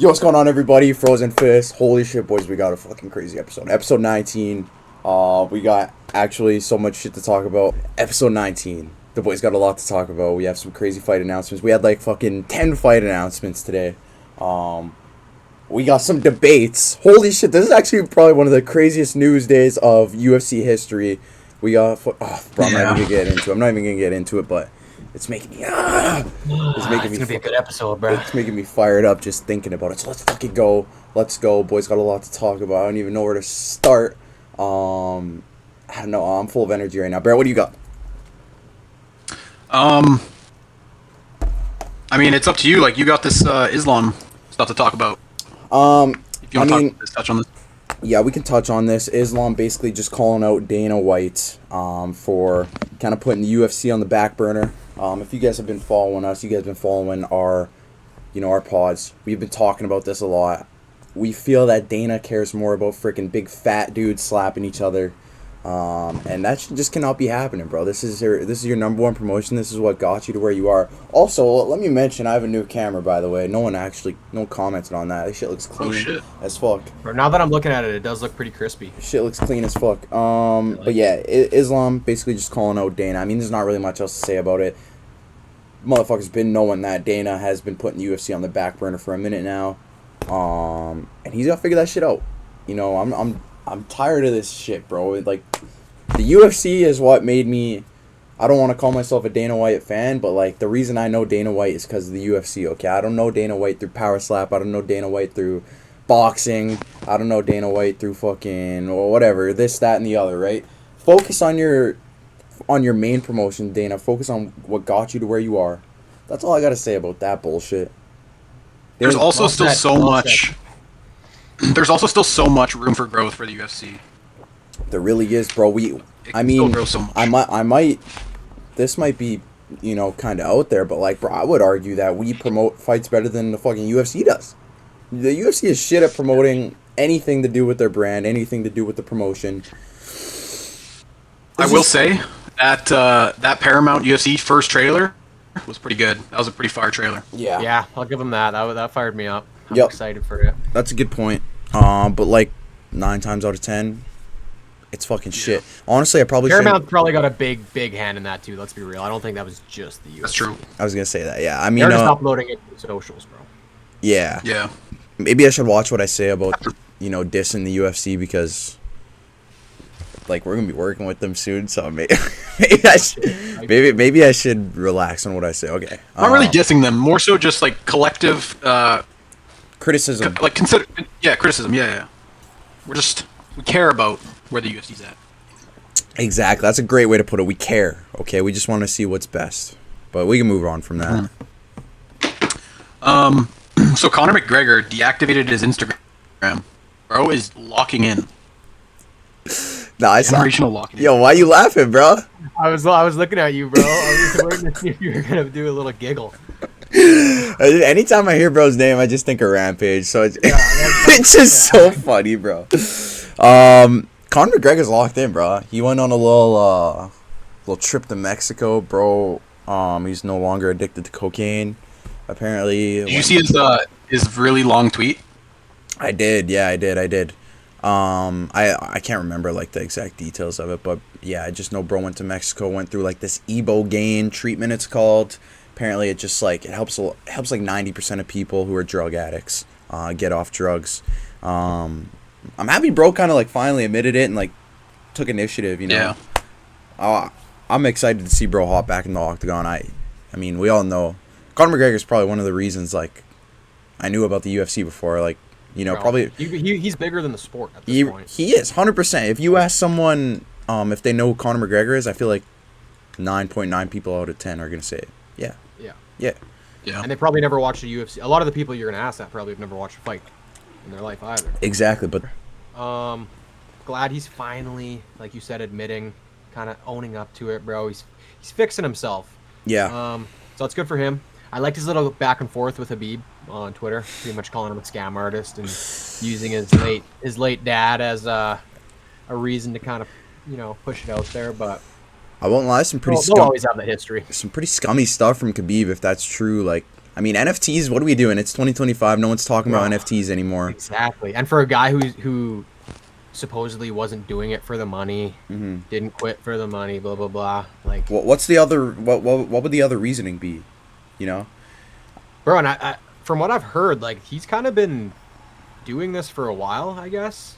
Yo, what's going on, everybody? Frozen Fist. Holy shit, boys, we got a fucking crazy episode. Episode 19. We got actually so much shit to talk about. Episode 19. The boys got a lot to talk about. We have some crazy fight announcements. We had like fucking 10 fight announcements today. We got some debates. Holy shit, this is actually probably one of the craziest news days of UFC history. We got... bro, I'm not even gonna get into it. I'm not even gonna get into it, but... It's making me It's gonna be a good episode, bro. It's making me fired up just thinking about it. So let's fucking go. Let's go. Boys got a lot to talk about. I don't even know where to start. I don't know. I'm full of energy right now. Bear, what do you got? I mean, it's up to you. Like, you got this Islam stuff to talk about. If you want to touch on this. Yeah, we can touch on this. Islam basically just calling out Dana White for kind of putting the UFC on the back burner. If you guys have been following us, you guys have been following our pods. We've been talking about this a lot. We feel that Dana cares more about freaking big fat dudes slapping each other. And that just cannot be happening, bro. This is your number one promotion. This is what got you to where you are. Also, let me mention, I have a new camera, by the way. No one commented on that. This shit looks clean as fuck. Bro, now that I'm looking at it, it does look pretty crispy. Shit looks clean as fuck. But yeah, Islam basically just calling out Dana. I mean, there's not really much else to say about it. Motherfucker's been knowing that Dana has been putting UFC on the back burner for a minute now. And he's gotta figure that shit out. You know, I'm tired of this shit, bro. Like, the UFC is what made me... I don't want to call myself a Dana White fan, but, like, the reason I know Dana White is because of the UFC, okay? I don't know Dana White through Power Slap. I don't know Dana White through boxing. I don't know Dana White through fucking... or whatever. This, that, and the other, right? Focus on your main promotion, Dana. Focus on what got you to where you are. That's all I gotta say about that bullshit. There's also still so much... There's also still so much room for growth for the UFC. There really is, bro. I mean, I might. This might be, kind of out there, but like, bro, I would argue that we promote fights better than the fucking UFC does. The UFC is shit at promoting anything to do with their brand, anything to do with the promotion. I will say that that Paramount UFC first trailer was pretty good. That was a pretty fire trailer. Yeah, I'll give them that. That fired me up. I'm excited for it. That's a good point. But like 9 times out of 10, it's fucking shit. Honestly, I probably Paramount probably got a big hand in that too. Let's be real. I don't think that was just the UFC. That's true. I was gonna say that. Yeah, I mean, they're just uploading it to socials, bro. Yeah. Yeah. Maybe I should watch what I say about dissing the UFC because like we're gonna be working with them soon. So maybe I should relax on what I say. Okay. Not really dissing them. More so just like collective. Criticism. Criticism. Yeah. We care about where the UFC's at. Exactly. That's a great way to put it. We care. Okay. We just want to see what's best, but we can move on from that. So Conor McGregor deactivated his Instagram. Bro is locking in. No, I saw. Locking in. Yo, why you laughing, bro? I was looking at you, bro. I was waiting to see if you were gonna do a little giggle. Anytime I hear bro's name, I just think of Rampage. So it's just so funny, bro. Conor McGregor's locked in, bro. He went on a little trip to Mexico, bro. He's no longer addicted to cocaine. Apparently. Did you see his really long tweet? I did. Yeah, I did. I can't remember like the exact details of it, but yeah, I just know bro went to Mexico, went through like this Ibogaine treatment, it's called. Apparently, it just like it helps like 90% of people who are drug addicts get off drugs. I'm happy bro kind of like finally admitted it and like took initiative. Yeah. I'm excited to see bro hop back in the octagon. I mean, we all know Conor McGregor is probably one of the reasons like I knew about the UFC before. Like bro, probably he's bigger than the sport at this point. He is 100%. If you ask someone if they know who Conor McGregor is, I feel like 9.9 people out of 10 are gonna say it. Yeah. And they probably never watched a UFC. A lot of the people you're gonna ask that probably have never watched a fight in their life either. Exactly, but glad he's finally, like you said, admitting, kind of owning up to it, bro. He's fixing himself. Yeah. So it's good for him. I liked his little back and forth with Habib on Twitter, pretty much calling him a scam artist and using his late dad as a reason to kind of push it out there, but. I won't lie, some pretty they'll always have that history. Some pretty scummy stuff from Khabib, if that's true. Like, I mean, NFTs. What are we doing? It's 2025. No one's talking about Bro. NFTs anymore. Exactly. And for a guy who supposedly wasn't doing it for the money, didn't quit for the money, blah blah blah. Like, What's the other? What would the other reasoning be? You know? bro, and I from what I've heard, like he's kind of been doing this for a while, I guess.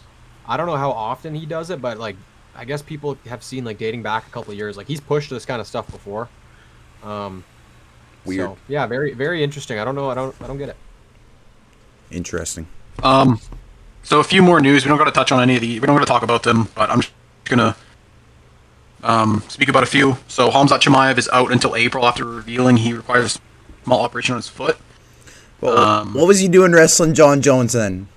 I don't know how often he does it, but like I guess people have seen like dating back a couple of years. Like he's pushed this kind of stuff before. Weird. So, yeah, very very interesting. I don't know. I don't get it. Interesting. So a few more news. We don't got to touch on any of the. We don't got to talk about them, but I'm just gonna speak about a few. So Hamzat Chimaev is out until April after revealing he requires a small operation on his foot. Well, what was he doing wrestling John Jones then?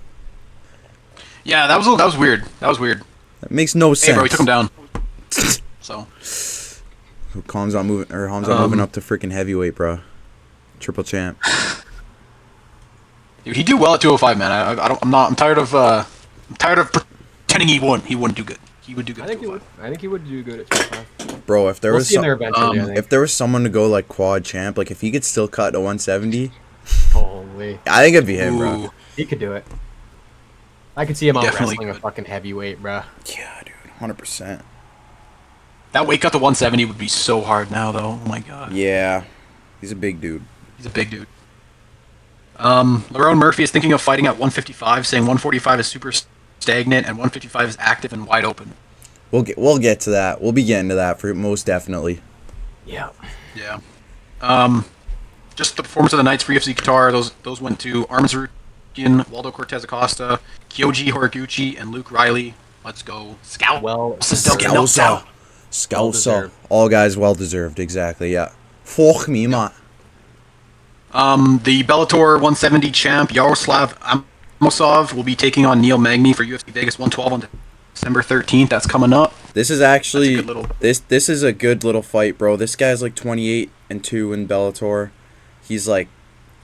Yeah, that was weird. That was weird. That makes no sense. Hey, bro, he took him down. So Hamzat moving up to freaking heavyweight, bro. Triple champ. dude, he do well at 205, man. I'm tired of pretending he wouldn't do good. He would do good. I think he would. I think he would do good at 25. Bro, if there We'll was see him there eventually. I think. if there was someone to go like quad champ, like if he could still cut to 170, Holy, I think it'd be him, bro. Ooh. he could do it. I could see him out Definitely wrestling a could. fucking heavyweight, bro. Yeah, dude, 100%. That weight cut to 170 would be so hard now, though. Oh my god. Yeah, he's a big dude. He's a big dude. Lerone Murphy is thinking of fighting at 155, saying 145 is super stagnant and 155 is active and wide open. We'll get to that. We'll be getting to that for most definitely. Yeah. Yeah. Just the performance of the nights for UFC Qatar. Those went to Armin Tsarukyan, Waldo Cortez Acosta, Kyoji Horiguchi, and Luke Riley. Let's go. Scout. Well, Scouser. Well-deserved. All guys well deserved, exactly, yeah. Fuck me, man. The Bellator 170 champ Yaroslav Amosov will be taking on Neil Magny for UFC Vegas 112 on December 13th. That's coming up. This is actually That's a good little- this is a good little fight, bro. This guy's like 28-2 in Bellator. He's like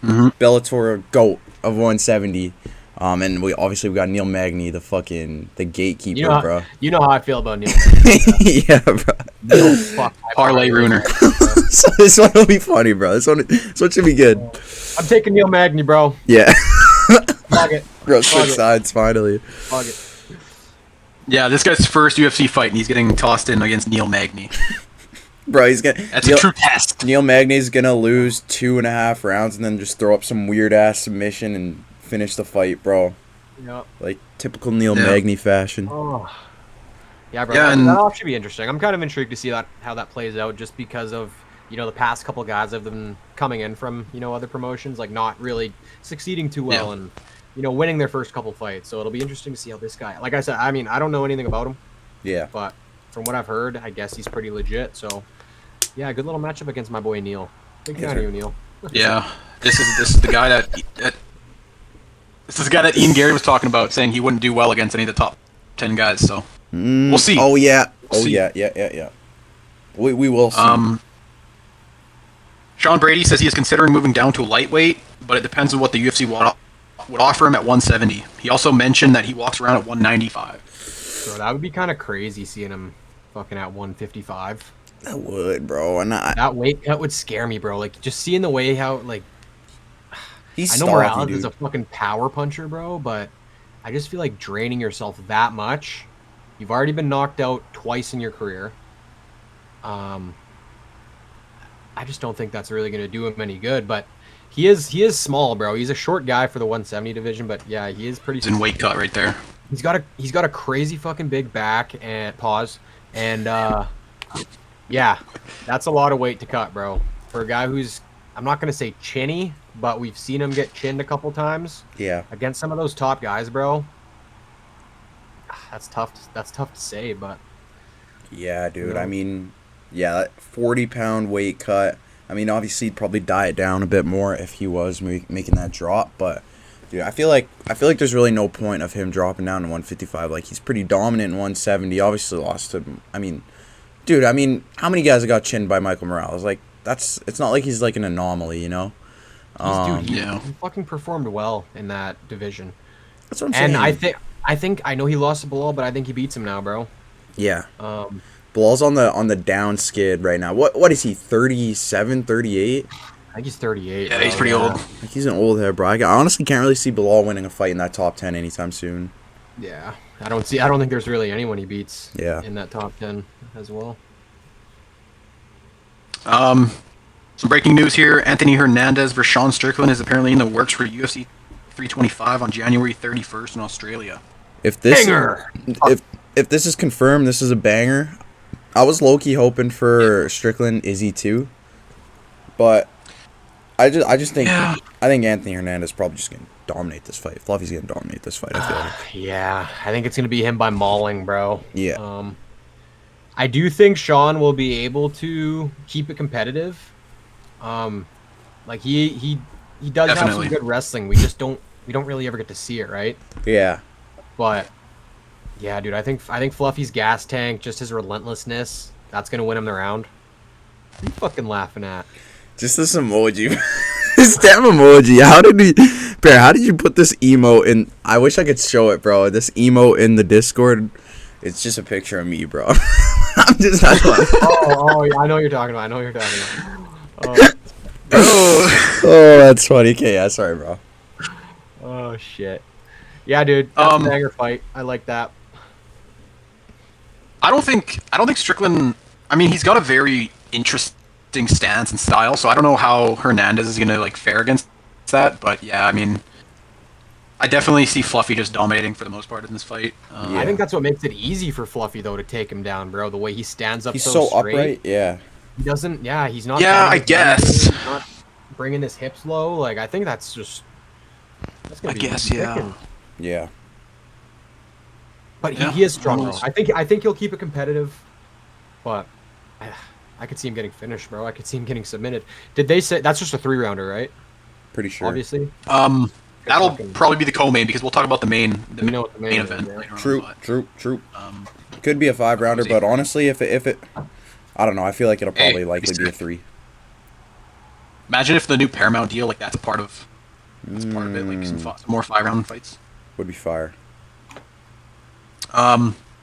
Bellator GOAT of 170. And we got Neil Magny, the gatekeeper, bro. You know how I feel about Neil. Yeah, bro. Neil fuck my Parlay ruiner. So this one will be funny, bro. This one should be good. I'm taking Neil Magny, bro. Yeah. Fuck it. Bro, Fuck switch it. sides finally. Fuck it. Yeah, this guy's first UFC fight, and he's getting tossed in against Neil Magny. Bro, he's gonna. That's a true test. Neil Magny's gonna lose 2.5 rounds and then just throw up some weird ass submission and finish the fight, bro. Yep. Like typical Neil Yeah. Magny fashion. Oh. Yeah, bro. Yeah, that, and- that should be interesting. I'm kind of intrigued to see how that plays out, just because of the past couple guys have been coming in from other promotions, like not really succeeding too well, Yeah. and winning their first couple fights. So it'll be interesting to see how this guy. Like I said, I mean, I don't know anything about him, Yeah. but from what I've heard, I guess he's pretty legit. So yeah, good little matchup against my boy Neil. Big fan of you, Neil. Yeah, this is the guy that Ian Gary was talking about, saying he wouldn't do well against any of the top 10 guys. So we'll see. Oh yeah. We'll see. Yeah. We will see. Sean Brady says he is considering moving down to lightweight, but it depends on what the UFC would offer him at 170. He also mentioned that he walks around at 195. So that would be kind of crazy seeing him fucking at 155. I would, bro. And That weight cut would scare me, bro. Like just seeing the way how like. he's I know stocky, Morales dude. is a fucking power puncher, bro, but I just feel like draining yourself that much. You've already been knocked out twice in your career. I just don't think that's really going to do him any good, but he is small, bro. He's a short guy for the 170 division, but yeah, he is pretty He's in weight cut right there. He's got a crazy fucking big back and yeah, that's a lot of weight to cut, bro. For a guy who's, I'm not going to say chinny, but we've seen him get chinned a couple times. Yeah. Against some of those top guys, bro. That's tough to say, but Yeah, dude. No. I mean, yeah, that 40-pound weight cut. I mean, obviously, he'd probably diet down a bit more if he was making that drop. But, dude, I feel like there's really no point of him dropping down to 155. Like, he's pretty dominant in 170. Obviously, lost to. I mean, dude. I mean, how many guys have got chinned by Michael Morales? Like, it's not like he's like an anomaly, you know. dude, he Yeah. fucking performed well in that division. That's what I'm saying. And I know he lost to Bilal, but I think he beats him now, bro. Yeah. Bilal's on the down skid right now. What is he? 37, 38? I think he's 38. Yeah, he's bro, pretty old. Like, he's an old head, bro. I honestly can't really see Bilal winning a fight in that top 10 anytime soon. Yeah, I don't think there's really anyone he beats. Yeah. In that top 10 as well. Some breaking news here: Anthony Hernandez versus Sean Strickland is apparently in the works for UFC 325 on January 31st in Australia. If this Banger! if this is confirmed, this is a banger. I was low-key hoping for Strickland Izzy too, but I just think Yeah. I think Anthony Hernandez is probably just gonna dominate this fight. Fluffy's gonna dominate this fight. I feel like. Yeah, I think it's gonna be him by mauling, bro. Yeah. I do think Sean will be able to keep it competitive. Like he does have Definitely. some good wrestling. We don't really ever get to see it, right? Yeah. But yeah, dude, I think Fluffy's gas tank, just his relentlessness, that's gonna win him the round. What are you fucking laughing at? Just this emoji. This damn emoji. How did you put this emo in? I wish I could show it, bro. This emo in the Discord. It's just a picture of me, bro. I'm just not. Yeah, I know what you're talking about. Oh, that's funny. Okay, yeah, sorry, bro. Oh shit. Yeah, dude. That's a banger fight. I like that. I don't think Strickland. I mean, he's got a very interesting stance and style, so I don't know how Hernandez is gonna like fare against that. But yeah, I mean, I definitely see Fluffy just dominating for the most part in this fight. I think that's what makes it easy for Fluffy though to take him down, bro. The way he stands up He's so so straight. upright. Yeah. He doesn't. Yeah, he's not. Yeah, bending I his guess. knees, he's not bringing his hips low. Like I think that's gonna I be guess, easy yeah. picking. Yeah. But Yeah, he is strong though. almost. I think he'll keep it competitive. But I could see him getting finished, bro. I could see him getting submitted. Did they say that's just a 3-rounder, right? Pretty sure. Obviously. That'll probably be the co-main because we'll talk about the main We know what the main event is, yeah. later on. True. but, True. Could be a 5-rounder, but honestly, if it, I don't know. I feel like it'll probably Hey, likely be a sick. 3. Imagine if the new Paramount deal, like that's a part of it, like some more 5-round fights. Would be fire.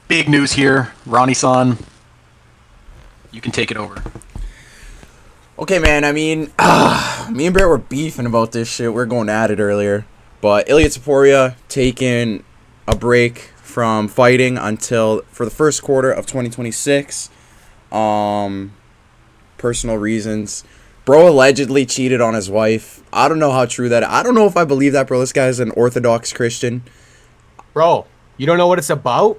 Big news here, Ronnie-san. You can take it over. Okay, man. I mean, me and Brett were beefing about this shit. We are going at it earlier, but Ilya Taporia taking a break from fighting until for the first quarter of 2026. Personal reasons. Bro allegedly cheated on his wife. I don't know how true that. I don't know if I believe that, bro. This guy's an Orthodox Christian. Bro, you don't know what it's about?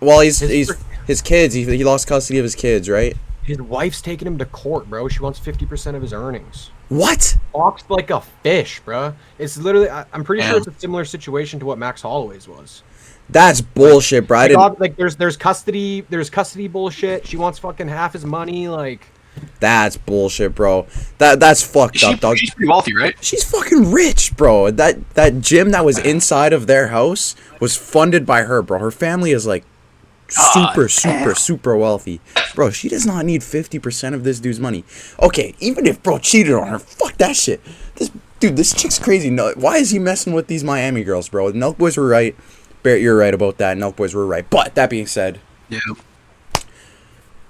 Well, he's his kids. He lost custody of his kids, right? His wife's taking him to court, bro. She wants 50% of his earnings. What? Talks like a fish, bro. It's literally. I'm pretty sure Yeah. it's a similar situation to what Max Holloway's was. That's bullshit, bro. I didn't. Like there's custody bullshit. She wants fucking half his money. Like That's bullshit, bro. That's fucked up, dog. She's pretty wealthy, right? She's fucking rich, bro. That gym that was inside of their house was funded by her, bro. Her family is like super wealthy. Bro, she does not need 50% of this dude's money. Okay, even if bro cheated on her, fuck that shit. This chick's crazy. No, why is he messing with these Miami girls, bro? The Nelk boys were right. Barrett, you're right about that. Nelk boys were right. But that being said, Yeah.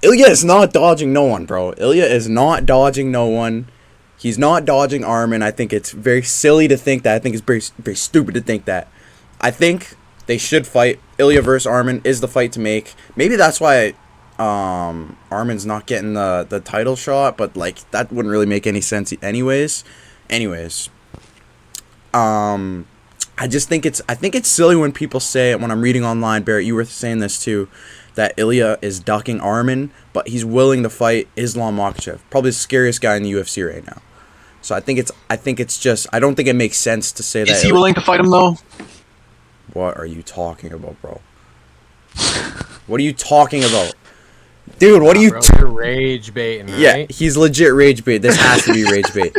Ilya is not dodging no one, bro. Ilya is not dodging no one. He's not dodging Armin. I think it's very silly to think that. I think it's very, very stupid to think that. I think they should fight. Ilya versus Armin is the fight to make. Maybe that's why Armin's not getting the title shot, but like that wouldn't really make any sense anyways. I just think it's silly when people say, when I'm reading online, Barrett, you were saying this too, that Ilya is ducking Armin, but he's willing to fight Islam Makhachev, probably the scariest guy in the UFC right now. So I think it's just, I don't think it makes sense to say that. Is he willing to fight him though? What are you talking about, bro? What are you talking about? Dude, what are you... bro, you're rage baiting, right? Yeah, he's legit rage bait. This has to be rage bait.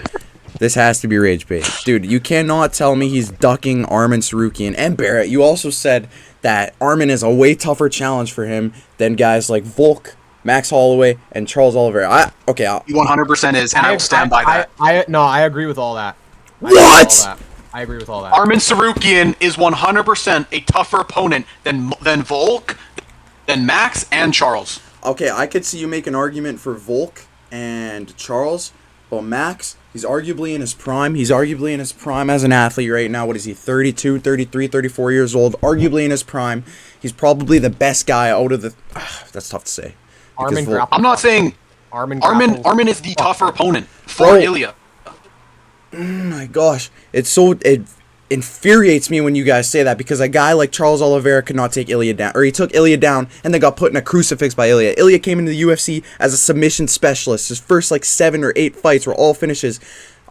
This has to be rage bait. Dude, you cannot tell me he's ducking Armin Sarukian. And Barrett, you also said that Armin is a way tougher challenge for him than guys like Volk, Max Holloway, and Charles Oliveira. He 100% is, and I will stand by that. I agree with all that. What? I agree with all that. Armin Sarukian is 100% a tougher opponent than Volk, than Max, and Charles. Okay, I could see you make an argument for Volk and Charles, But Max, he's arguably in his prime. He's arguably in his prime as an athlete right now. What is he, 32, 33, 34 years old? Arguably in his prime. He's probably the best guy out of the... that's tough to say. Armin Vol- I'm not saying Armin is the tougher opponent for Bro. Ilya. Oh my gosh. It infuriates me when you guys say that, because a guy like Charles Oliveira could not take Ilya down, or he took Ilya down and then got put in a crucifix by Ilya. Ilya came into the UFC as a submission specialist. His first like 7 or 8 fights were all finishes.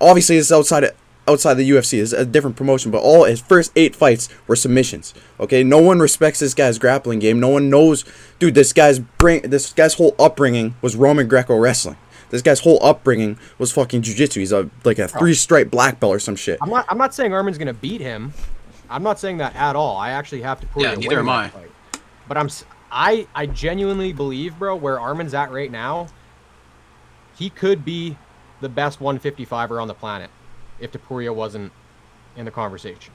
Obviously, this is outside the UFC. It's a different promotion, but all his first 8 fights were submissions. Okay, no one respects this guy's grappling game. No one knows, dude. This guy's whole upbringing was Roman Greco wrestling. This guy's whole upbringing was fucking jiu-jitsu. He's a 3-stripe black belt or some shit. I'm not saying Armin's gonna beat him. I'm not saying that at all. I actually have to put Yeah, neither am I. Fight. But I genuinely believe, bro, where Armin's at right now, he could be the best 155er on the planet if Topuria wasn't in the conversation.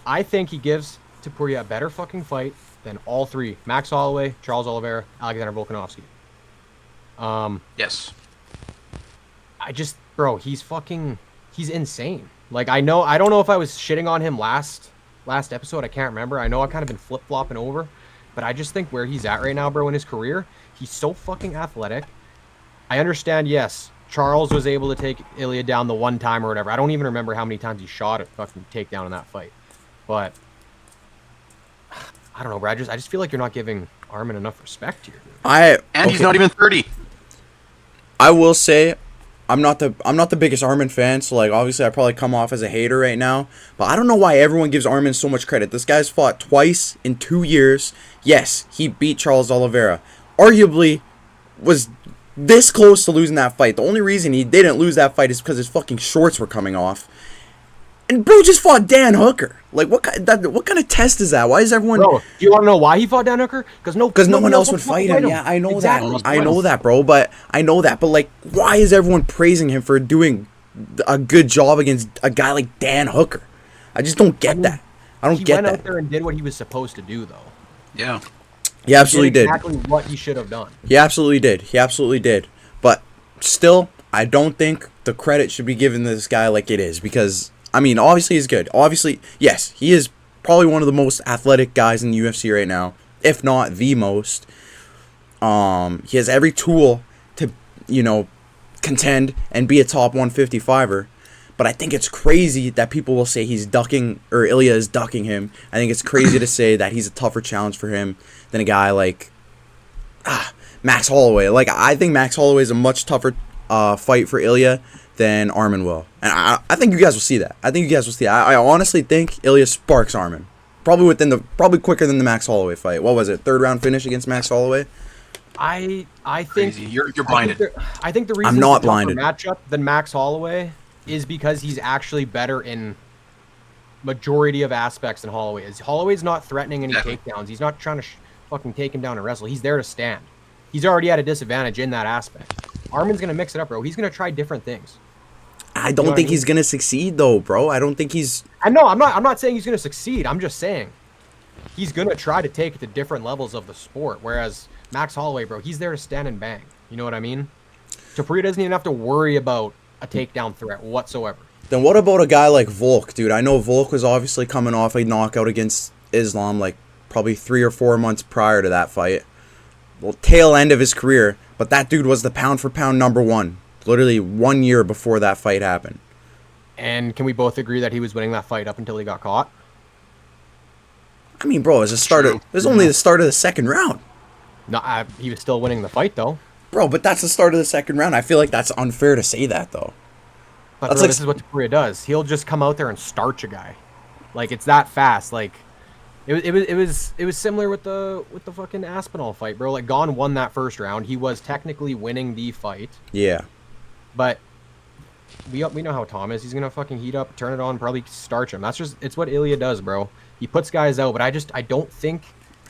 I think he gives Topuria a better fucking fight than all 3: Max Holloway, Charles Oliveira, Alexander Volkanovski. Yes. He's insane. Like, I don't know if I was shitting on him last episode. I can't remember. I know I've kind of been flip-flopping over, but I just think where he's at right now, bro, in his career, he's so fucking athletic. I understand, yes, Charles was able to take Ilya down the one time or whatever. I don't even remember how many times he shot a fucking takedown in that fight. But I don't know, bro. I just feel like you're not giving Armin enough respect here, dude. He's not even 30. I will say, I'm not the biggest Armin fan, so like obviously I probably come off as a hater right now, but I don't know why everyone gives Armin so much credit. This guy's fought twice in 2 years. Yes, he beat Charles Oliveira. Arguably was this close to losing that fight. The only reason he didn't lose that fight is because his fucking shorts were coming off. And bro just fought Dan Hooker. Like what kind of test is that? Why is everyone? Bro, do you want to know why he fought Dan Hooker? Because no one else would fight him. Yeah, I know exactly. that. I know that, bro. But like, why is everyone praising him for doing a good job against a guy like Dan Hooker? I just don't get that. I don't get that. He went out there and did what he was supposed to do, though. Yeah. He absolutely did. Exactly what he should have done. He absolutely did. But still, I don't think the credit should be given to this guy like it is, because I mean, obviously he's good. Obviously, yes, he is probably one of the most athletic guys in the UFC right now, if not the most. He has every tool to, contend and be a top 155er. But I think it's crazy that people will say he's ducking, or Ilya is ducking him. I think it's crazy to say that he's a tougher challenge for him than a guy like Max Holloway. Like, I think Max Holloway is a much tougher fight for Ilya than Armin will. And I think you guys will see that. I honestly think Ilya sparks Armin. Probably quicker than the Max Holloway fight. What was it? 3rd round finish against Max Holloway? I think Crazy. You're blinded. I think the reason I'm not it's a tougher blinded. matchup than Max Holloway is because he's actually better in majority of aspects than Holloway is. Holloway's not threatening any takedowns. He's not trying to fucking take him down and wrestle. He's there to stand. He's already at a disadvantage in that aspect. Armin's gonna mix it up, bro. He's gonna try different things. I don't think he's gonna succeed though, bro. I don't think he's. I know. I'm not saying he's gonna succeed. I'm just saying he's gonna try to take it to different levels of the sport. Whereas Max Holloway, bro, he's there to stand and bang. You know what I mean? Topuria doesn't even have to worry about a takedown threat whatsoever. Then what about a guy like Volk, dude? I know Volk was obviously coming off a knockout against Islam like probably 3 or 4 months prior to that fight. Well, tail end of his career, but that dude was the pound for pound #1. Literally 1 year before that fight happened. And can we both agree that he was winning that fight up until he got caught? I mean, bro, it was only the start of the 2nd round. No, he was still winning the fight though. Bro, but that's the start of the 2nd round. I feel like that's unfair to say that though. But bro, this is what Topuria does. He'll just come out there and starch a guy. Like, it's that fast. Like, it was similar with the fucking Aspinall fight, bro. Like, Gon won that 1st round. He was technically winning the fight. Yeah. But we know how Tom is. He's gonna fucking heat up, turn it on, probably starch him. It's what Ilya does, bro. He puts guys out, but I don't think.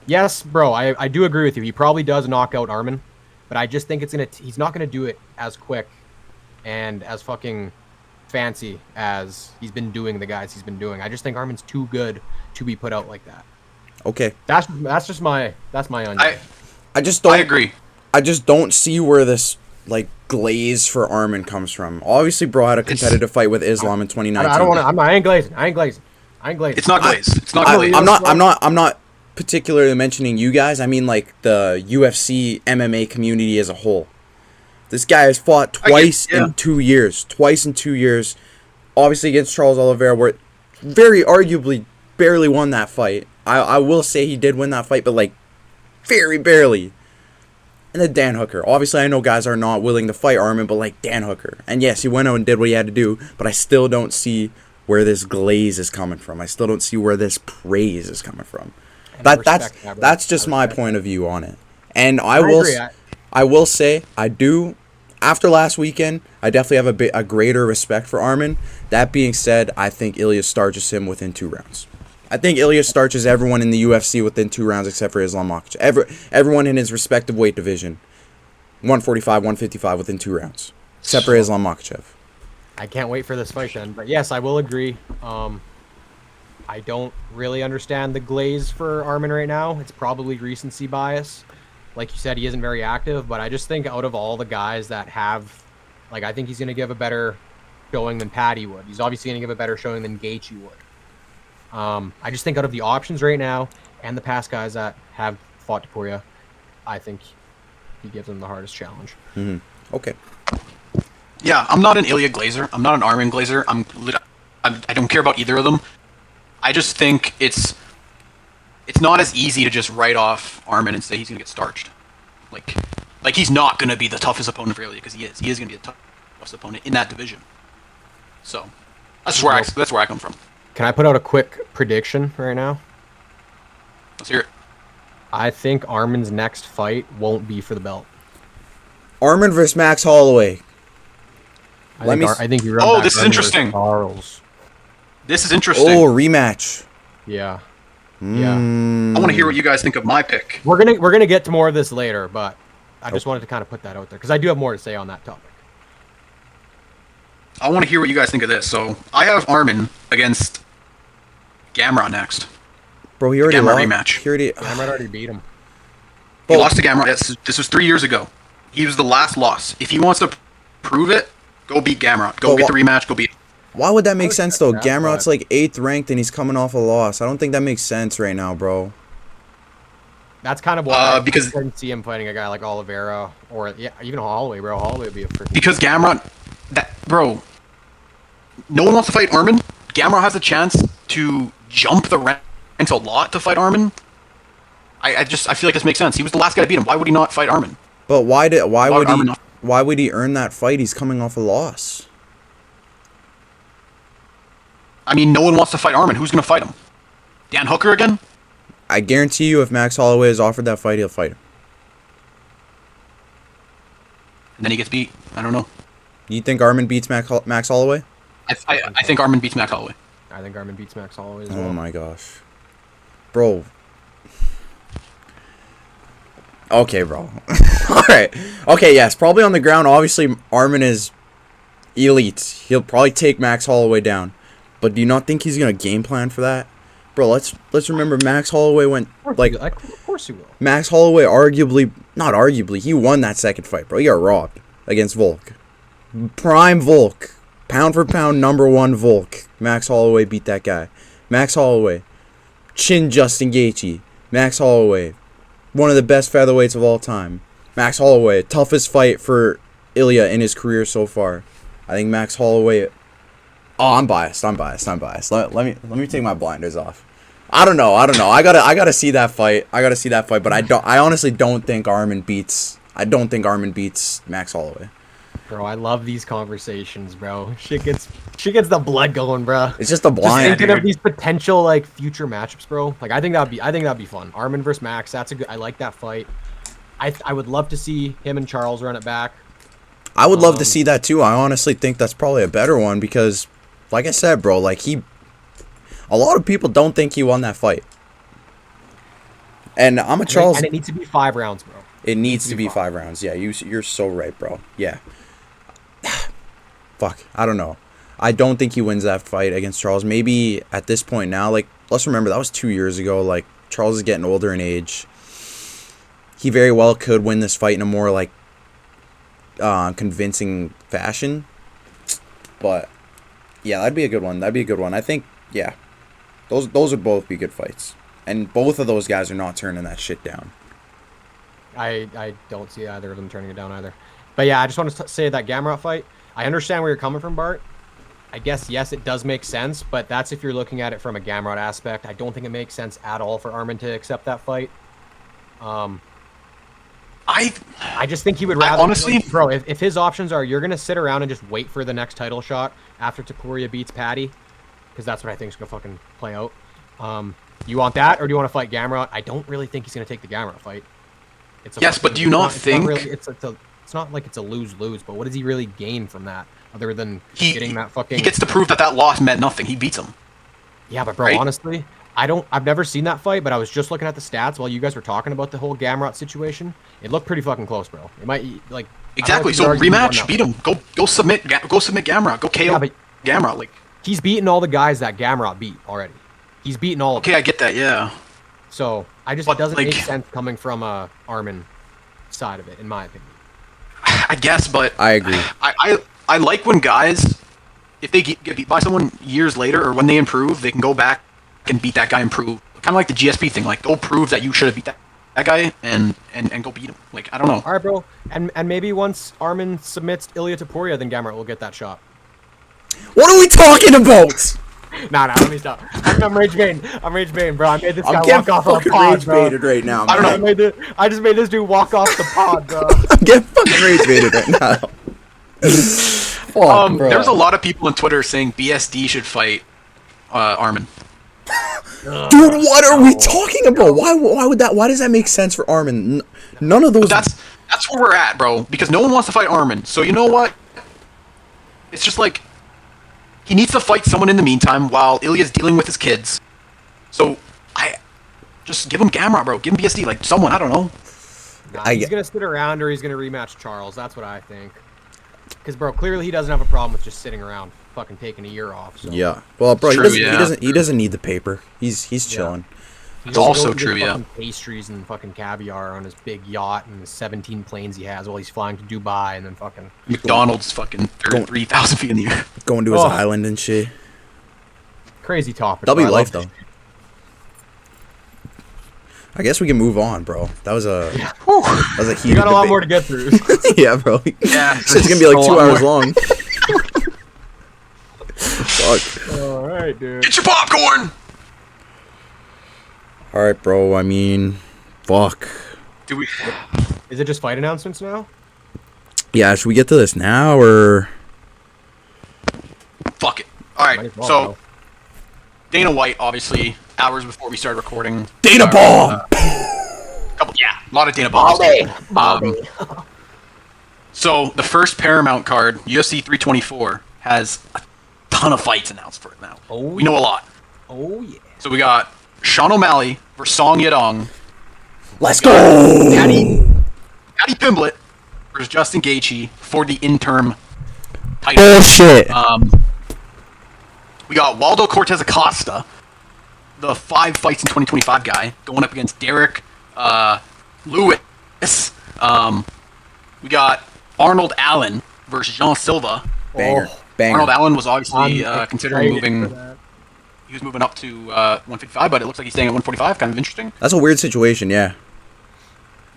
Yes, bro, I do agree with you. He probably does knock out Armin, but I just think he's not gonna do it as quick and as fucking fancy as he's been doing the guys he's been doing. I just think Armin's too good to be put out like that. Okay. That's my onion. I just don't. I agree. I just don't see where this like glaze for Armin comes from. Obviously, bro had a competitive fight with Islam in 2019. I don't want to. I ain't glazing. I ain't glazing. I ain't glazing. It's not glaze. It's not I, glaze. I'm not particularly mentioning you guys. I mean like the UFC MMA community as a whole. This guy has fought twice in 2 years. Twice in 2 years. Obviously against Charles Oliveira, where very arguably barely won that fight. I will say he did win that fight, but like very barely. And then Dan Hooker. Obviously, I know guys are not willing to fight Armin, but like Dan Hooker. And yes, he went out and did what he had to do, but I still don't see where this glaze is coming from. I still don't see where this praise is coming from. That's just my point of view on it. And I will say I do. After last weekend, I definitely have a greater respect for Armin. That being said, I think Ilya starches him within 2 rounds. I think Ilya starches everyone in the UFC within 2 rounds except for Islam Makhachev. Everyone in his respective weight division, 145, 155 within 2 rounds, except for Islam Makhachev. I can't wait for this fight then. But yes, I will agree. I don't really understand the glaze for Armin right now. It's probably recency bias. Like you said, he isn't very active, but I just think out of all the guys that have, like, I think he's going to give a better showing than Patty would. He's obviously going to give a better showing than Gaethje would. I just think out of the options right now and the past guys that have fought Topuria, I think he gives them the hardest challenge. Mm-hmm. Okay. Yeah, I'm not an Ilya Glazer. I'm not an Armin Glazer. I don't care about either of them. I just think it's not as easy to just write off Armin and say he's gonna get starched. Like he's not gonna be the toughest opponent for Ilya because he is. He is gonna be the toughest opponent in that division. So that's where I come from. Can I put out a quick prediction right now? Let's hear it. I think Armin's next fight won't be for the belt. Armin versus Max Holloway. I think you wrote Oh, this is interesting. Charles. This is interesting. Oh, rematch. Yeah. Yeah. I want to hear what you guys think of my pick. We're gonna get to more of this later, but I just wanted to kind of put that out there because I do have more to say on that topic. I want to hear what you guys think of this. So I have Armin against Gamrot next. Bro, he already Gamrot lost. rematch. Gamrot already beat him. He lost to Gamrot. This was 3 years ago. He was the last loss. If he wants to prove it, go beat Gamrot. Go get the rematch. Go beat him. Why would that make sense, though? Gamrot's like 8th ranked and he's coming off a loss. I don't think that makes sense right now, bro. That's kind of why because I couldn't see him fighting a guy like Oliveira or even Holloway, bro. Holloway would be a first. Because Gamrot, bro, no one wants to fight Armin. Gamrot has a chance to jump the ranks a lot to fight Armin. I feel like this makes sense. He was the last guy to beat him. Why would he not fight Armin? But why would he earn that fight? He's coming off a loss. I mean, no one wants to fight Armin. Who's going to fight him? Dan Hooker again? I guarantee you if Max Holloway is offered that fight, he'll fight him. And then he gets beat. I don't know. You think Armin beats Max Holloway? I think Armin beats Max Holloway. I think Armin beats Max Holloway as well. Oh my gosh. Bro. Okay, bro. Alright. Okay, yes. Probably on the ground. Obviously, Armin is elite. He'll probably take Max Holloway down. But do you not think he's going to game plan for that? Bro, let's remember Max Holloway went like of course he will. Max Holloway not arguably, he won that second fight, bro. He got robbed against Volk. Prime Volk. Pound for pound #1 Volk. Max Holloway beat that guy. Max Holloway. Chin Justin Gaethje. Max Holloway. One of the best featherweights of all time. Max Holloway. Toughest fight for Ilya in his career so far. I think Max Holloway... Oh, I'm biased. Let me take my blinders off. I don't know. I gotta see that fight. But I honestly don't think Armin beats Max Holloway. Bro, I love these conversations, bro. Shit gets the blood going, bro. It's just a blind. Just thinking of these potential like future matchups, bro. Like I think that'd be fun. Armin versus Max. I like that fight. I would love to see him and Charles run it back. I would love to see that too. I honestly think that's probably a better one because, like I said, bro, like a lot of people don't think he won that fight. And I'm a Charles. And it needs to be 5 rounds, bro. It needs to be 5 rounds. Yeah, you're so right, bro. Yeah. Fuck. I don't know. I don't think he wins that fight against Charles. Maybe at this point now, like, let's remember that was 2 years ago. Like, Charles is getting older in age. He very well could win this fight in a more, like, convincing fashion. But yeah, that'd be a good one. I think those would both be good fights, and both of those guys are not turning that shit down. I don't see either of them turning it down either. But yeah, I just want to say that Gamrot fight, I understand where you're coming from, Bart. I guess, yes, it does make sense, but that's if you're looking at it from a Gamrot aspect. I don't think it makes sense at all for Armin to accept that fight. I just think he would rather... honestly... Bro, if his options are you're going to sit around and just wait for the next title shot after Topuria beats Paddy, because that's what I think is going to fucking play out. You want that, or do you want to fight Gamrot? I don't really think he's going to take the Gamrot fight. Yes, but do you not think... It's not like it's a lose-lose, but what does he really gain from that? Other than getting that fucking... He gets to prove that loss meant nothing. He beats him. Yeah, but bro, right? Honestly, I've never seen that fight, but I was just looking at the stats while you guys were talking about the whole Gamrot situation. It looked pretty fucking close, bro. It might, like... Exactly, so rematch, beat him. Go submit Gamrot. Go KO Gamrot. Like, he's beaten all the guys that Gamrot beat already. He's beaten all of them. Okay, I get that, yeah. So, it doesn't make sense coming from a Armin side of it, in my opinion. I guess, but... I agree. I like when guys, if they get beat by someone years later, or when they improve, they can go back and beat that guy and prove. Kind of like the GSP thing, like, go prove that you should have beat that guy and go beat him. Like, I don't know. All right, bro. And maybe once Armin submits Ilia Topuria, then Gamrot will get that shot. What are we talking about? Nah, let me stop. I'm rage baiting, bro. I made this guy walk off the pod, rage baited right now, man. I don't know. I just made this dude walk off the pod, bro. I'm getting fucking rage baited right now. Fuck, there's a lot of people on Twitter saying BSD should fight Armin. Dude, what are we talking about? Why does that make sense for Armin? None of those... That's where we're at, bro. Because no one wants to fight Armin. So you know what? It's just like... He needs to fight someone in the meantime while Ilya's dealing with his kids. So, just give him Gamrot, bro. Give him BSD, like someone, I don't know. Nah, he's going to sit around or he's going to rematch Charles. That's what I think. Because, bro, clearly he doesn't have a problem with just sitting around fucking taking a year off. So. Yeah. Well, bro, he doesn't need the paper. He's chilling. It's also true, yeah. Pastries and fucking caviar on his big yacht and the 17 planes he has while he's flying to Dubai and then fucking... McDonald's fucking 33,000 feet in the air. Going to his island and shit. Crazy topic. That'll be life, though. I guess we can move on, bro. That was a heated We got a lot more to get through. Yeah, bro. Yeah. It's gonna be like 2 hours long. Fuck. Alright, dude. Get your popcorn! Alright, bro. I mean, fuck. Is it just fight announcements now? Yeah, should we get to this now, or... Fuck it. Alright, so... Dana White, obviously, hours before we started recording. Dana Bomb! A lot of Dana Bombs. So, the first Paramount card, UFC 324, has a ton of fights announced for it now. We know a lot. Oh, yeah. So we got Sean O'Malley versus Song Yadong. Let's go! Paddy Pimblett versus Justin Gaethje for the interim title. Bullshit! We got Waldo Cortez Acosta, the 5 fights in 2025 guy, going up against Derek Lewis. We got Arnold Allen versus Jean Silva. Banger. Arnold Allen was obviously considering moving. He was moving up to 155, but it looks like he's staying at 145. Kind of interesting. That's a weird situation, yeah.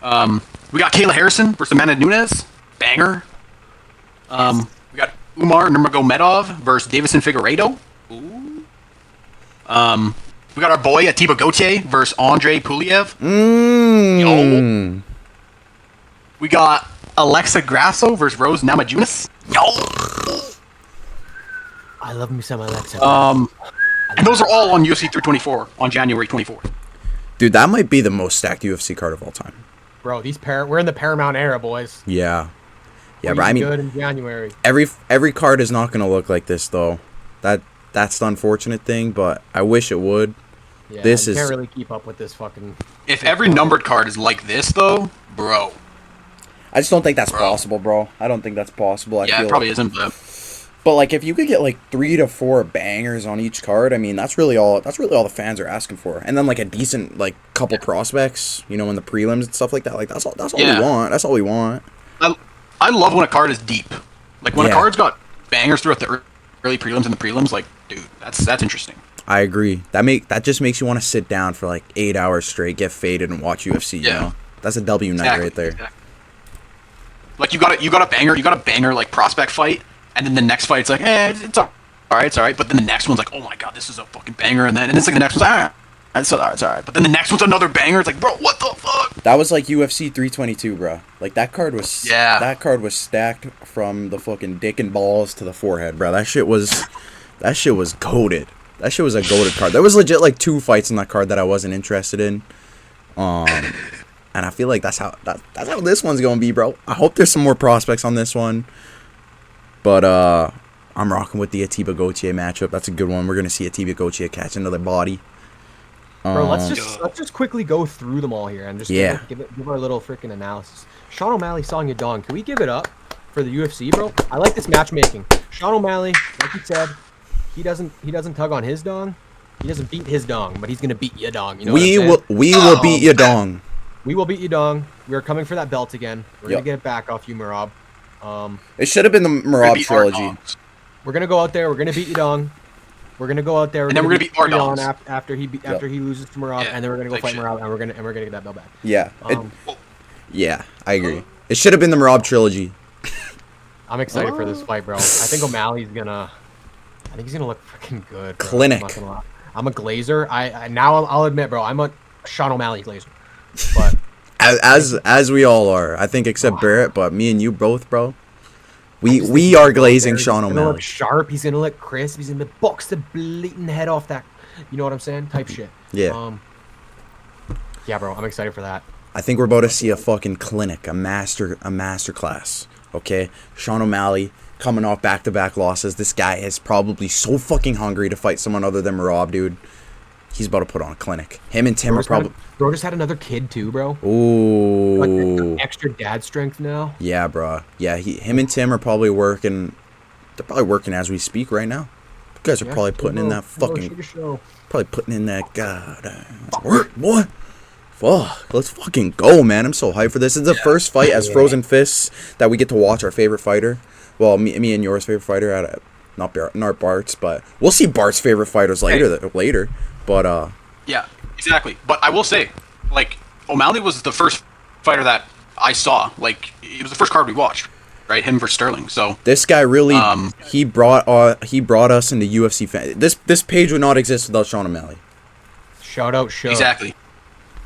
We got Kayla Harrison versus Amanda Nunes. Banger. We got Umar Nurmagomedov versus Davison Figueiredo. Ooh. We got our boy Atiba Gauthier versus Andre Puliev. Yo. We got Alexa Grasso versus Rose Namajunas. Yo. I love me some Alexa. And those are all on UFC 324 on January 24th. Dude, that might be the most stacked UFC card of all time. Bro, we're in the Paramount era, boys. Yeah. Yeah, but I mean, good in January. Every card is not going to look like this, though. That's the unfortunate thing, but I wish it would. Yeah, this can't really keep up with this fucking... If every numbered card is like this, though, bro. I just don't think that's possible, bro. I don't think that's possible. I feel it probably isn't, but like, if you could get like 3 to 4 bangers on each card, I mean, that's really all the fans are asking for. And then like a decent like couple prospects, you know, in the prelims and stuff like that. Like that's all we want. That's all we want. I I love when a card is deep. Like when a Yeah. card's got bangers throughout the early prelims and the prelims. Like, dude, that's interesting. I agree. That just makes you want to sit down for like 8 hours straight, get faded, and watch UFC. You Yeah. know, that's a W night right there. Exactly. Like you got a banger like prospect fight, and then the next fight it's like, it's all right, it's all right. But then the next one's like, oh my god, this is a fucking banger, and it's like the next one's it's all right. But then the next one's another banger. It's like, bro, what the fuck? That was like UFC 322, bro. Like that card was stacked from the fucking dick and balls to the forehead, bro. That shit was goated. That shit was a goated card. There was legit like 2 fights in that card that I wasn't interested in. And I feel like that's how this one's gonna be, bro. I hope there's some more prospects on this one. But I'm rocking with the Atiba Gauthier matchup. That's a good one. We're gonna see Atiba Gauthier catch another body. Bro, let's just quickly go through them all here and just give our little freaking analysis. Sean O'Malley, Song Yadong. Can we give it up for the UFC, bro? I like this matchmaking. Sean O'Malley, like you said, he doesn't tug on his dong. He doesn't beat his dong, but he's gonna beat your dong. You know we will beat your dong. We will beat you, dong. We are coming for that belt again. We're Yep. gonna get it back off you, Marab. It should have been the Marab trilogy. We're gonna go out there. We're gonna beat you, dong. We're gonna go out there. And then we're gonna beat our Yon dogs. after he loses to Marab, and then we're gonna go fight shit. Marab, and we're gonna get that belt back. Yeah. Yeah, I agree. It should have been the Marab trilogy. I'm excited for this fight, bro. I think O'Malley's gonna. I think he's gonna look freaking good. Bro. Clinic. I'm not gonna lie. I'm a glazer. I'll admit, bro. I'm a Sean O'Malley glazer. But As we all are, I think, except Barrett, but me and you both, bro. We are glazing Sean He's gonna O'Malley. look sharp. He's gonna look crisp. He's gonna box the bleeding head off that. You know what I'm saying? Type shit. Yeah. Yeah, bro. I'm excited for that. I think we're about to see a fucking clinic, a master class. Okay, Sean O'Malley coming off back-to-back losses. This guy is probably so fucking hungry to fight someone other than Marab, dude. He's about to put on a clinic. Him and Tim are probably. Bro just had another kid too, bro. Ooh. Extra dad strength now. Yeah, bro. Yeah, him and Tim are probably working. They're probably working as we speak right now. You guys are probably putting in that fucking. Probably putting in that work, boy. Fuck, let's fucking go, man. I'm so hyped for this. It's the first fight as Frozen Fists that we get to watch our favorite fighter. Well, me and yours favorite fighter at not Bart's, but we'll see Bart's favorite fighters later. But yeah, exactly. But I will say, like, O'Malley was the first fighter that I saw. Like, it was the first card we watched, right? Him versus Sterling. So this guy really he brought us into UFC fan. This page would not exist without Sean O'Malley. Shout out, show. Exactly.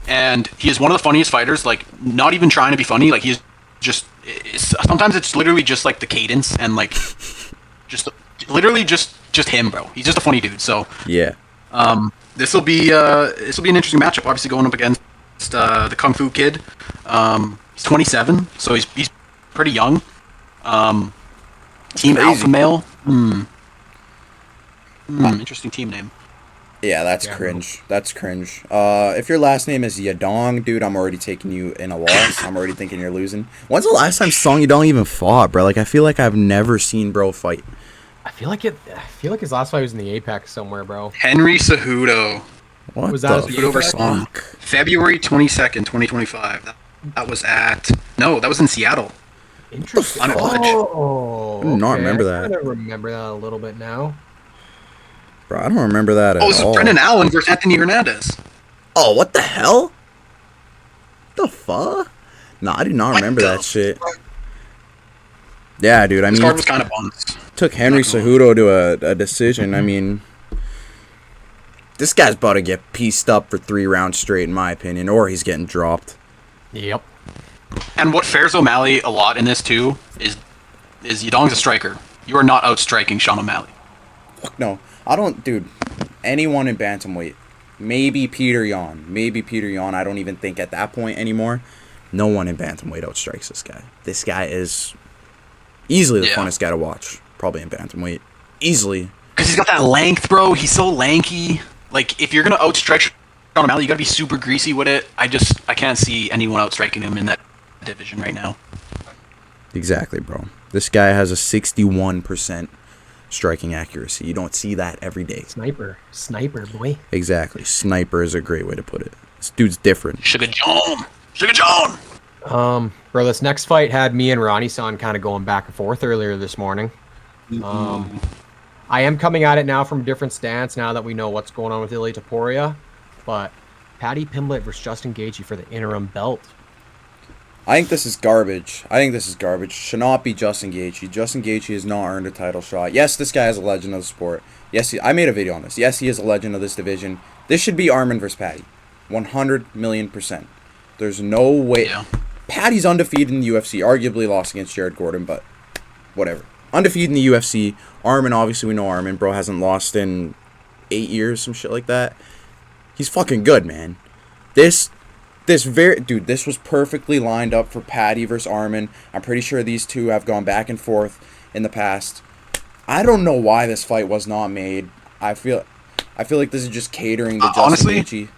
And he is one of the funniest fighters. Like, not even trying to be funny. Like, he's just. Sometimes it's literally just like the cadence and like, just literally just him, bro. He's just a funny dude. So yeah. This will be an interesting matchup. Obviously, going up against the Kung Fu Kid. He's 27, so he's pretty young. Team Alpha Male. Interesting team name. Yeah, that's cringe. That's cringe. If your last name is Yadong, dude, I'm already taking you in a loss. I'm already thinking you're losing. When's the last time Song Yadong even fought, bro? Like, I feel like I've never seen bro fight. I feel like his last fight was in the Apex somewhere, bro. Henry Cejudo. What Was that the Cejudo versus fuck? February 22nd, 2025. That was that was in Seattle. Interesting. On a village. Oh, I do not remember that. I kind of remember that a little bit now. Bro, I don't remember that at Oh, this is all. Brendan Allen versus Anthony Hernandez. Oh, what the hell? The fuck? Nah, I do not remember that shit. Yeah, dude, I This mean, card was kind of buns. took Henry Cejudo to a decision. I mean, this guy's about to get pieced up for 3 rounds straight, in my opinion, or he's getting dropped. Yep. And what fares O'Malley a lot in this too is Yadong's a striker. You are not outstriking Sean O'Malley. Fuck no. I don't, dude, anyone in bantamweight. Maybe Peter Yan. I don't even think at that point anymore. No one in bantamweight outstrikes this guy. This guy is easily the funnest guy to watch. Probably in bantamweight. Easily. Because he's got that length, bro. He's so lanky. Like, if you're going to outstrike Sean O'Malley, you got to be super greasy with it. I can't see anyone outstriking him in that division right now. Exactly, bro. This guy has a 61% striking accuracy. You don't see that every day. Sniper, boy. Exactly. Sniper is a great way to put it. This dude's different. Sugar John. Bro, this next fight had me and Ronnie San kind of going back and forth earlier this morning. I am coming at it now from a different stance now that we know what's going on with Ilia Topuria, but Paddy Pimblett versus Justin Gaethje for the interim belt. I think this is garbage. Should not be Justin Gaethje. Justin Gaethje has not earned a title shot. Yes, this guy is a legend of the sport. Yes, I made a video on this. Yes, he is a legend of this division. This should be Arman versus Paddy. 100,000,000%. There's no way. Yeah. Paddy's undefeated in the UFC. Arguably lost against Jared Gordon, but whatever. Undefeated in the UFC. Arman, obviously we know Arman. Bro hasn't lost in 8 years, some shit like that. He's fucking good, man. This was perfectly lined up for Paddy versus Arman. I'm pretty sure these two have gone back and forth in the past. I don't know why this fight was not made. I feel like this is just catering to Justin honestly, Gaethje.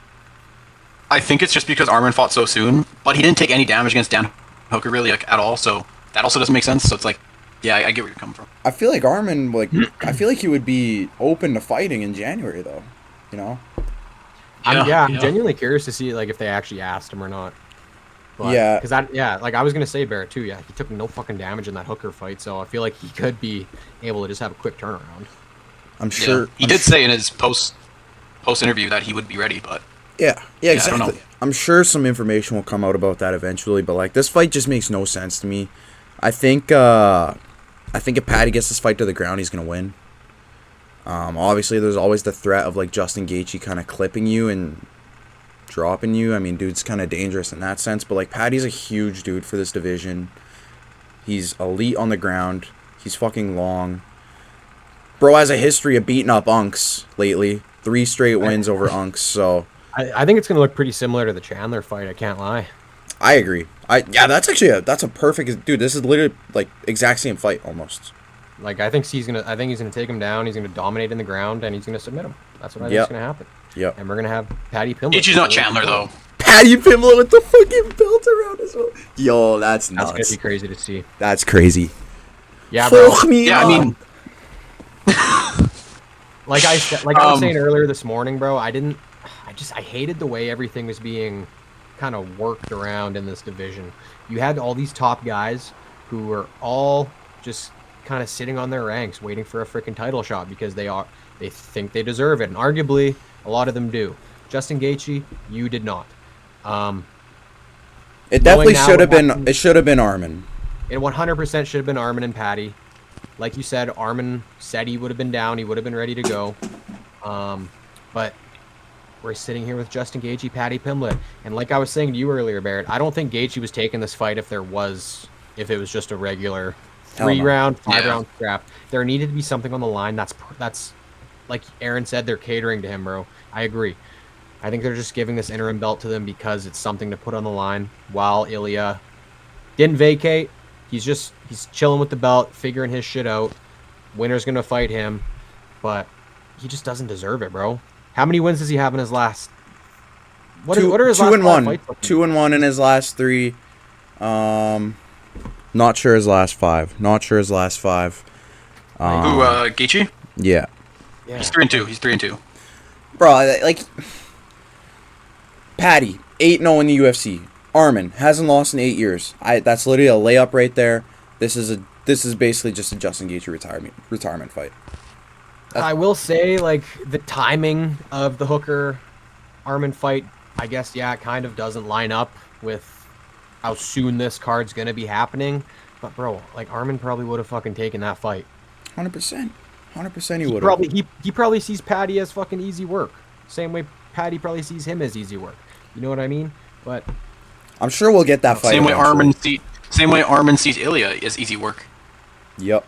I think it's just because Arman fought so soon, but he didn't take any damage against Dan Hooker really like at all. So that also doesn't make sense. So it's like, yeah, I get where you're coming from. I feel like Arman, I feel like he would be open to fighting in January though. You know. I'm genuinely curious to see like if they actually asked him or not. But, yeah. Because I was gonna say Barrett too. Yeah, he took no fucking damage in that Hooker fight, so I feel like he could be able to just have a quick turnaround. I'm sure. He did say in his post interview that he would be ready, but yeah, exactly. I don't know. I'm sure some information will come out about that eventually, but like this fight just makes no sense to me. I think if Paddy gets this fight to the ground, he's gonna win. Obviously, there's always the threat of like Justin Gaethje kind of clipping you and dropping you. I mean, dude's kind of dangerous in that sense, but like Paddy's a huge dude for this division. He's elite on the ground. He's fucking long. Bro has a history of beating up Unks lately. 3 straight wins over Unks, so I think it's gonna look pretty similar to the Chandler fight. I can't lie. I agree. That's a perfect dude. This is literally like exact same fight almost. Like I think he's gonna take him down. He's gonna dominate in the ground, and he's gonna submit him. That's what I think is gonna happen. Yep. And we're gonna have Paddy Pimblett. Gaethje's not Chandler though. Paddy Pimblett with the fucking belt around as well. Yo, that's nuts. That's gonna be crazy to see. That's crazy. Yeah, bro. Yeah, I mean, like I was saying earlier this morning, bro. I hated the way everything was being kind of worked around in this division. You had all these top guys who were all just kind of sitting on their ranks waiting for a freaking title shot because they think they deserve it, and arguably a lot of them do. Justin Gaethje, you did not. It definitely should have been. It should have been Arman. It 100% should have been Arman and Paddy. Like you said, Arman said he would have been down. He would have been ready to go. But we're sitting here with Justin Gaethje, Paddy Pimblett, and like I was saying to you earlier, Barrett, I don't think Gaethje was taking this fight if it was just a regular 3-round, 5-round scrap. There needed to be something on the line. That's like Aaron said, they're catering to him, bro. I agree. I think they're just giving this interim belt to them because it's something to put on the line while Ilia didn't vacate. He's chilling with the belt, figuring his shit out. Winner's gonna fight him, but he just doesn't deserve it, bro. How many wins does he have in his last? What are his last 5 fights? 2-1 in his last 3. Not sure his last 5. Who, Gaethje? Yeah. He's 3-2. He's 3-2. Bro, like Paddy, 8-0 in the UFC. Arman hasn't lost in 8 years. That's literally a layup right there. This is basically just a Justin Gaethje retirement fight. I will say, like, the timing of the Hooker Arman fight, I guess, it kind of doesn't line up with how soon this card's gonna be happening. But bro, like, Arman probably would have fucking taken that fight. 100%. 100% he would have. He probably sees Paddy as fucking easy work. Same way Paddy probably sees him as easy work. You know what I mean? But I'm sure we'll get that fight. Same way Arman sees Ilia as easy work. Yep.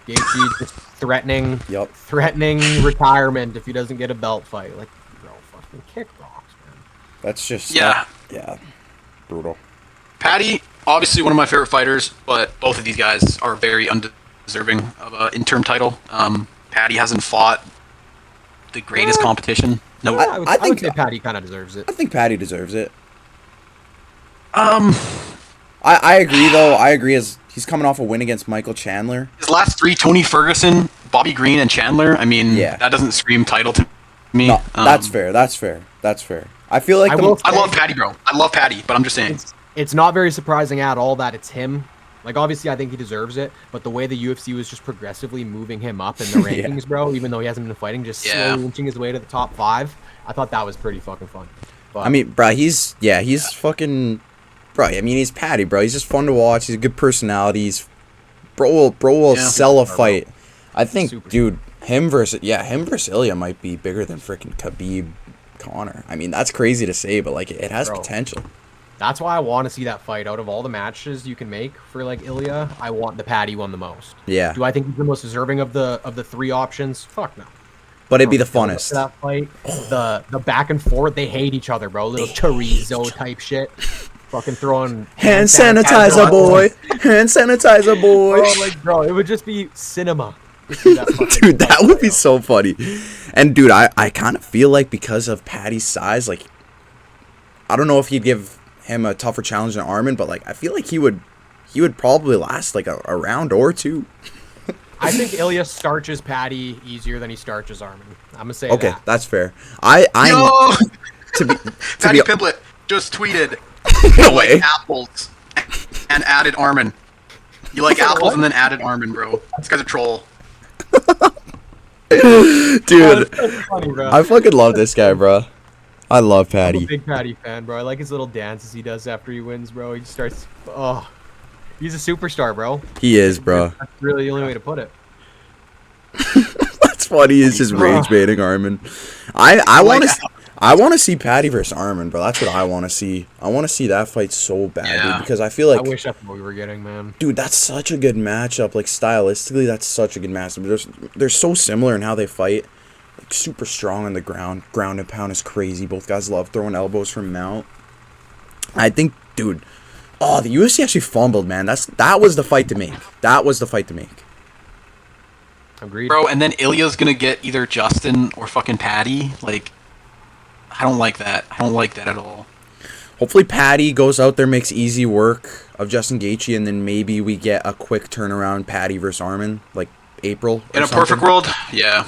Gaethje just threatening retirement if he doesn't get a belt fight. Like, bro, fucking kick rocks, man. That's just brutal. Paddy, obviously one of my favorite fighters, but both of these guys are very undeserving of an interim title. Paddy hasn't fought the greatest competition. No, I would say Paddy kind of deserves it. I think Paddy deserves it. I agree though. I agree as he's coming off a win against Michael Chandler. His last 3: Tony Ferguson, Bobby Green, and Chandler. I mean, that doesn't scream title to me. No, that's fair. I feel like I love Paddy, bro. I love Paddy, but I'm just saying. it's not very surprising at all that it's him. Like, obviously, I think he deserves it, but the way the UFC was just progressively moving him up in the rankings, bro, even though he hasn't been fighting, just slowly inching his way to the top 5, I thought that was pretty fucking fun. But, I mean, bro, he's fucking, bro. I mean, he's Patty, bro. He's just fun to watch. He's a good personality. Bro will sell a fight. I think, dude, him versus Ilya might be bigger than freaking Khabib Connor. I mean, that's crazy to say, but like, it has potential. That's why I want to see that fight. Out of all the matches you can make for like Ilya, I want the Patty one the most. Yeah. Do I think he's the most deserving of the 3 options? Fuck no. But it'd be the funnest. That fight, the back and forth, they hate each other, bro. Little chorizo type shit. Fucking throwing hand sanitizer, boy. Hand sanitizer, boy. Oh, like, bro, it would just be cinema. Dude, that would be so funny. And dude, I kind of feel like because of Patty's size, like, I don't know if he'd give him a tougher challenge than Armin, but like, I feel like he would probably last like a round or 2. I think Ilya starches Patty easier than he starches Armin. I'm gonna say okay, that. that's fair. Patty Pimblett just tweeted no like way. apples and added Armin. You like apples and then added Armin, bro. This guy's a troll. Dude, Funny, bro. I fucking love this guy, bro. I love I'm Patty. a big Patty fan, bro. I like his little dances he does after he wins, bro. He starts. Oh, he's a superstar, bro. He is, bro. That's really the only way to put it. What's funny is just rage baiting Armin. I want to see Patty versus Armin, bro. That's what I want to see. I want to see that fight so badly because I feel like, I wish that's what we were getting, man. dude, that's such a good matchup. Like, stylistically, that's such a good matchup. They're so similar in how they fight. Like, super strong on the ground. Ground and pound is crazy. Both guys love throwing elbows from mount. I think, dude. Oh, the UFC actually fumbled, man. That was the fight to make. That was the fight to make. Agreed. Bro, and then Ilya's gonna get either Justin or fucking Patty. Like, I don't like that. I don't like that at all. Hopefully Patty goes out there, makes easy work of Justin Gaethje, and then maybe we get a quick turnaround Patty versus Armin, like April or In a something. perfect world, yeah.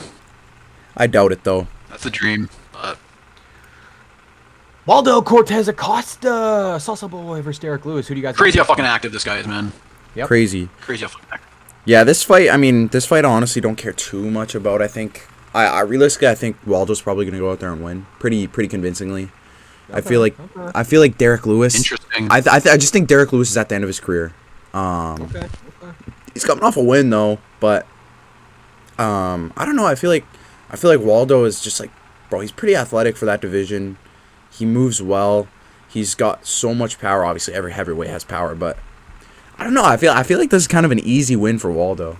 I doubt it, though. That's the dream. But Waldo Cortez Acosta, Salsa Boy versus Derek Lewis. Who do you guys? crazy how fucking active this guy is, man. Yep. Crazy. Crazy how fucking active. Yeah, this fight, I honestly don't care too much about. I think, I realistically, I think Waldo's probably going to go out there and win pretty convincingly. Okay, I feel like Derek Lewis. Interesting. I just think Derek Lewis is at the end of his career. Okay. He's coming off a win though, but I don't know. I feel like Waldo is just like, bro, he's pretty athletic for that division. He moves well. He's got so much power. Obviously, every heavyweight has power, but I don't know. I feel like this is kind of an easy win for Waldo.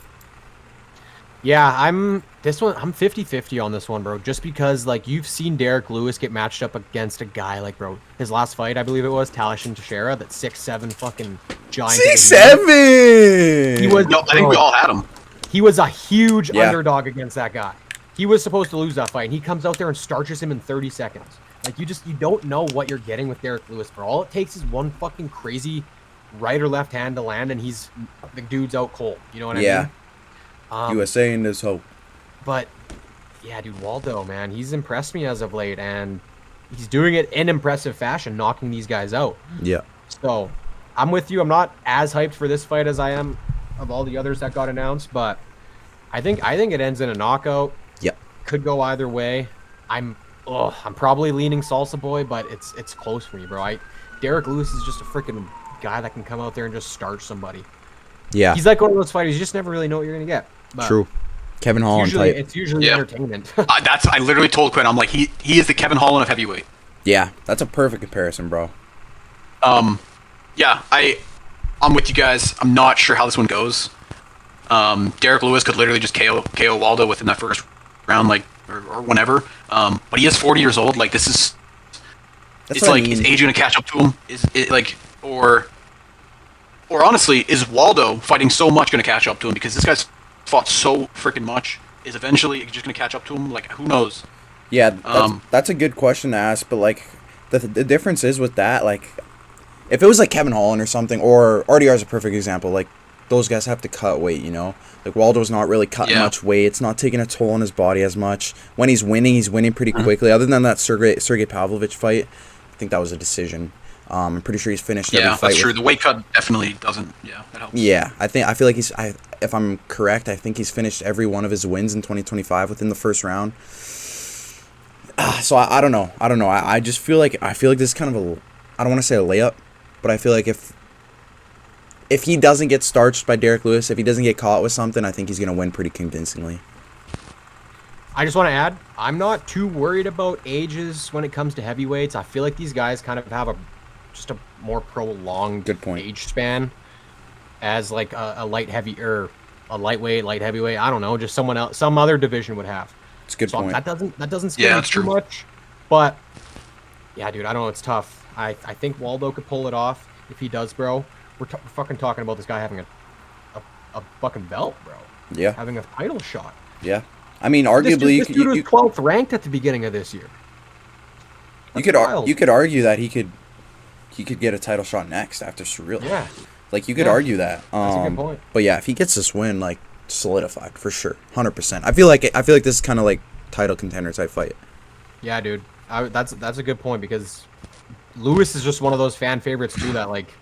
Yeah, I'm 50-50 on this one, bro. Just because, like, you've seen Derek Lewis get matched up against a guy like, bro, his last fight, I believe it was Talashin Teixeira, that 6'7" fucking giant. 6'7". He was. No, I think we all had him. He was a huge underdog against that guy. He was supposed to lose that fight, and he comes out there and starches him in 30 seconds. Like, you don't know what you're getting with Derek Lewis, bro. All it takes is one fucking crazy right or left hand to land, and the dude's out cold. You know what I mean? USA in this hope. But yeah, dude, Waldo, man, he's impressed me as of late, and he's doing it in impressive fashion, knocking these guys out. Yeah. So I'm with you. I'm not as hyped for this fight as I am of all the others that got announced, but I think it ends in a knockout. Yep. Could go either way. I'm probably leaning Salsa Boy, but it's close for me, bro. Derek Lewis is just a freaking guy that can come out there and just starch somebody. Yeah. He's like one of those fighters you just never really know what you're gonna get. But True. Kevin Holland type. It's usually entertainment. I literally told Quinn, I'm like, he is the Kevin Holland of heavyweight. Yeah, that's a perfect comparison, bro. Yeah, I'm with you guys. I'm not sure how this one goes. Derek Lewis could literally just KO Waldo within that first round, like or whenever. But he is 40 years old. Like, this is. It's like, is age gonna catch up to him? Is it like, or honestly, is Waldo fighting so much gonna catch up to him? Because this guy's fought so freaking much. Is eventually just gonna catch up to him? Like, who knows? Yeah, that's a good question to ask. But like, the difference is with that, like, if it was like Kevin Holland or something, or RDR is a perfect example. Like, those guys have to cut weight, you know. Like, Waldo's not really cutting much weight. It's not taking a toll on his body as much. When he's winning pretty quickly. Other than that Sergey Pavlovich fight, I think that was a decision. I'm pretty sure he's finished every Yeah, fight. that's true. The weight cut definitely doesn't. Yeah, that helps. Yeah, I feel like if I'm correct, I think he's finished every one of his wins in 2025 within the first round. So I don't know. I just feel like this is kind of I don't want to say a layup, but I feel like if he doesn't get starched by Derek Lewis, if he doesn't get caught with something, I think he's gonna win pretty convincingly. I just want to add, I'm not too worried about ages when it comes to heavyweights. I feel like these guys kind of have just a more prolonged Good point. age span as like a light heavy or a lightweight, light heavyweight. I don't know, just someone else, some other division would have. It's a good point. That doesn't scare me that's too true. much. But yeah, dude, I don't know. It's tough. I think Waldo could pull it off if he does, bro. We're fucking talking about this guy having a fucking belt, bro. Yeah. Having a title shot. Yeah. I mean, arguably, this dude was 12th ranked at the beginning of this year. you wild. could argue that he could get a title shot next after Surreal. Yeah. Like you could argue that. That's a good point. But yeah, if he gets this win, like solidified for sure, 100%. I feel like this is kind of like title contender type fight. Yeah, dude. That's a good point because Lewis is just one of those fan favorites too. That like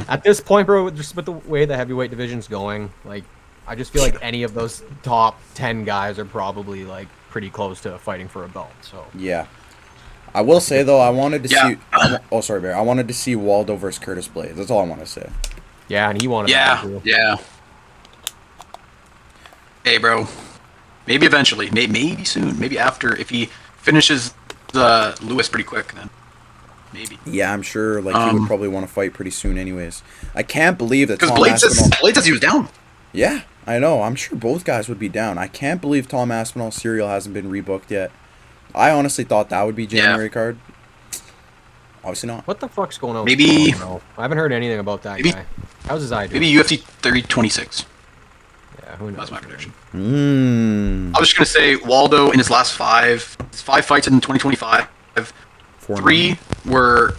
at this point, bro, just with the way the heavyweight division's going, like I just feel like any of those top 10 guys are probably like pretty close to fighting for a belt. So Yeah. I will say though, I wanted to Yeah. see. Oh, sorry, Bear. I wanted to see Waldo versus Curtis Blades. That's all I want to say. yeah, and he wanted that too. Yeah. Hey, bro. Maybe eventually. Maybe soon. Maybe after. If he finishes Lewis pretty quick, then maybe. Yeah, I'm sure. Like he would probably want to fight pretty soon, anyways. I can't believe that Because Tom Blades Aspinall. says he was down. Yeah, I know. I'm sure both guys would be down. I can't believe Tom Aspinall's serial hasn't been rebooked yet. I honestly thought that would be January card. Obviously not. What the fuck's going on? Maybe- with Tom, bro? I haven't heard anything about that Maybe- guy. How's his eye doing? Maybe UFC 326. Yeah, who knows? That's my prediction. Mmm. I was just gonna say Waldo in his last five fights in 2025, three were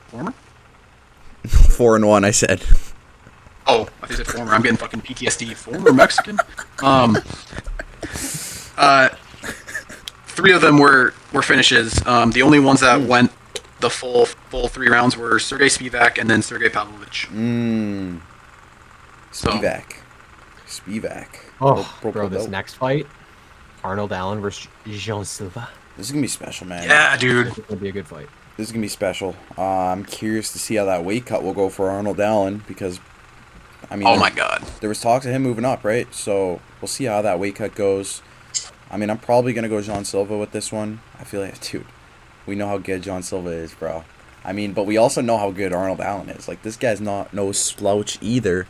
former. 4-1. I said. Oh, I think I said former. I'm getting fucking PTSD. Former Mexican. Three of them were finishes. The only ones that went the full 3 rounds were Sergey Spivak and then Sergey Pavlovich. Mmm. So Spivak. Oh, Bro, bro, this belt. next fight, Arnold Allen versus Jean Silva. This is gonna be special, man. yeah, dude. It's gonna be a good fight. This is gonna be special. I'm curious to see how that weight cut will go for Arnold Allen because, I mean, Oh my god. there was talks of him moving up, right? So we'll see how that weight cut goes. I mean, I'm probably gonna go Jean Silva with this one. I feel like, dude, we know how good Jean Silva is, bro. I mean, but we also know how good Arnold Allen is. Like, this guy's not no slouch either.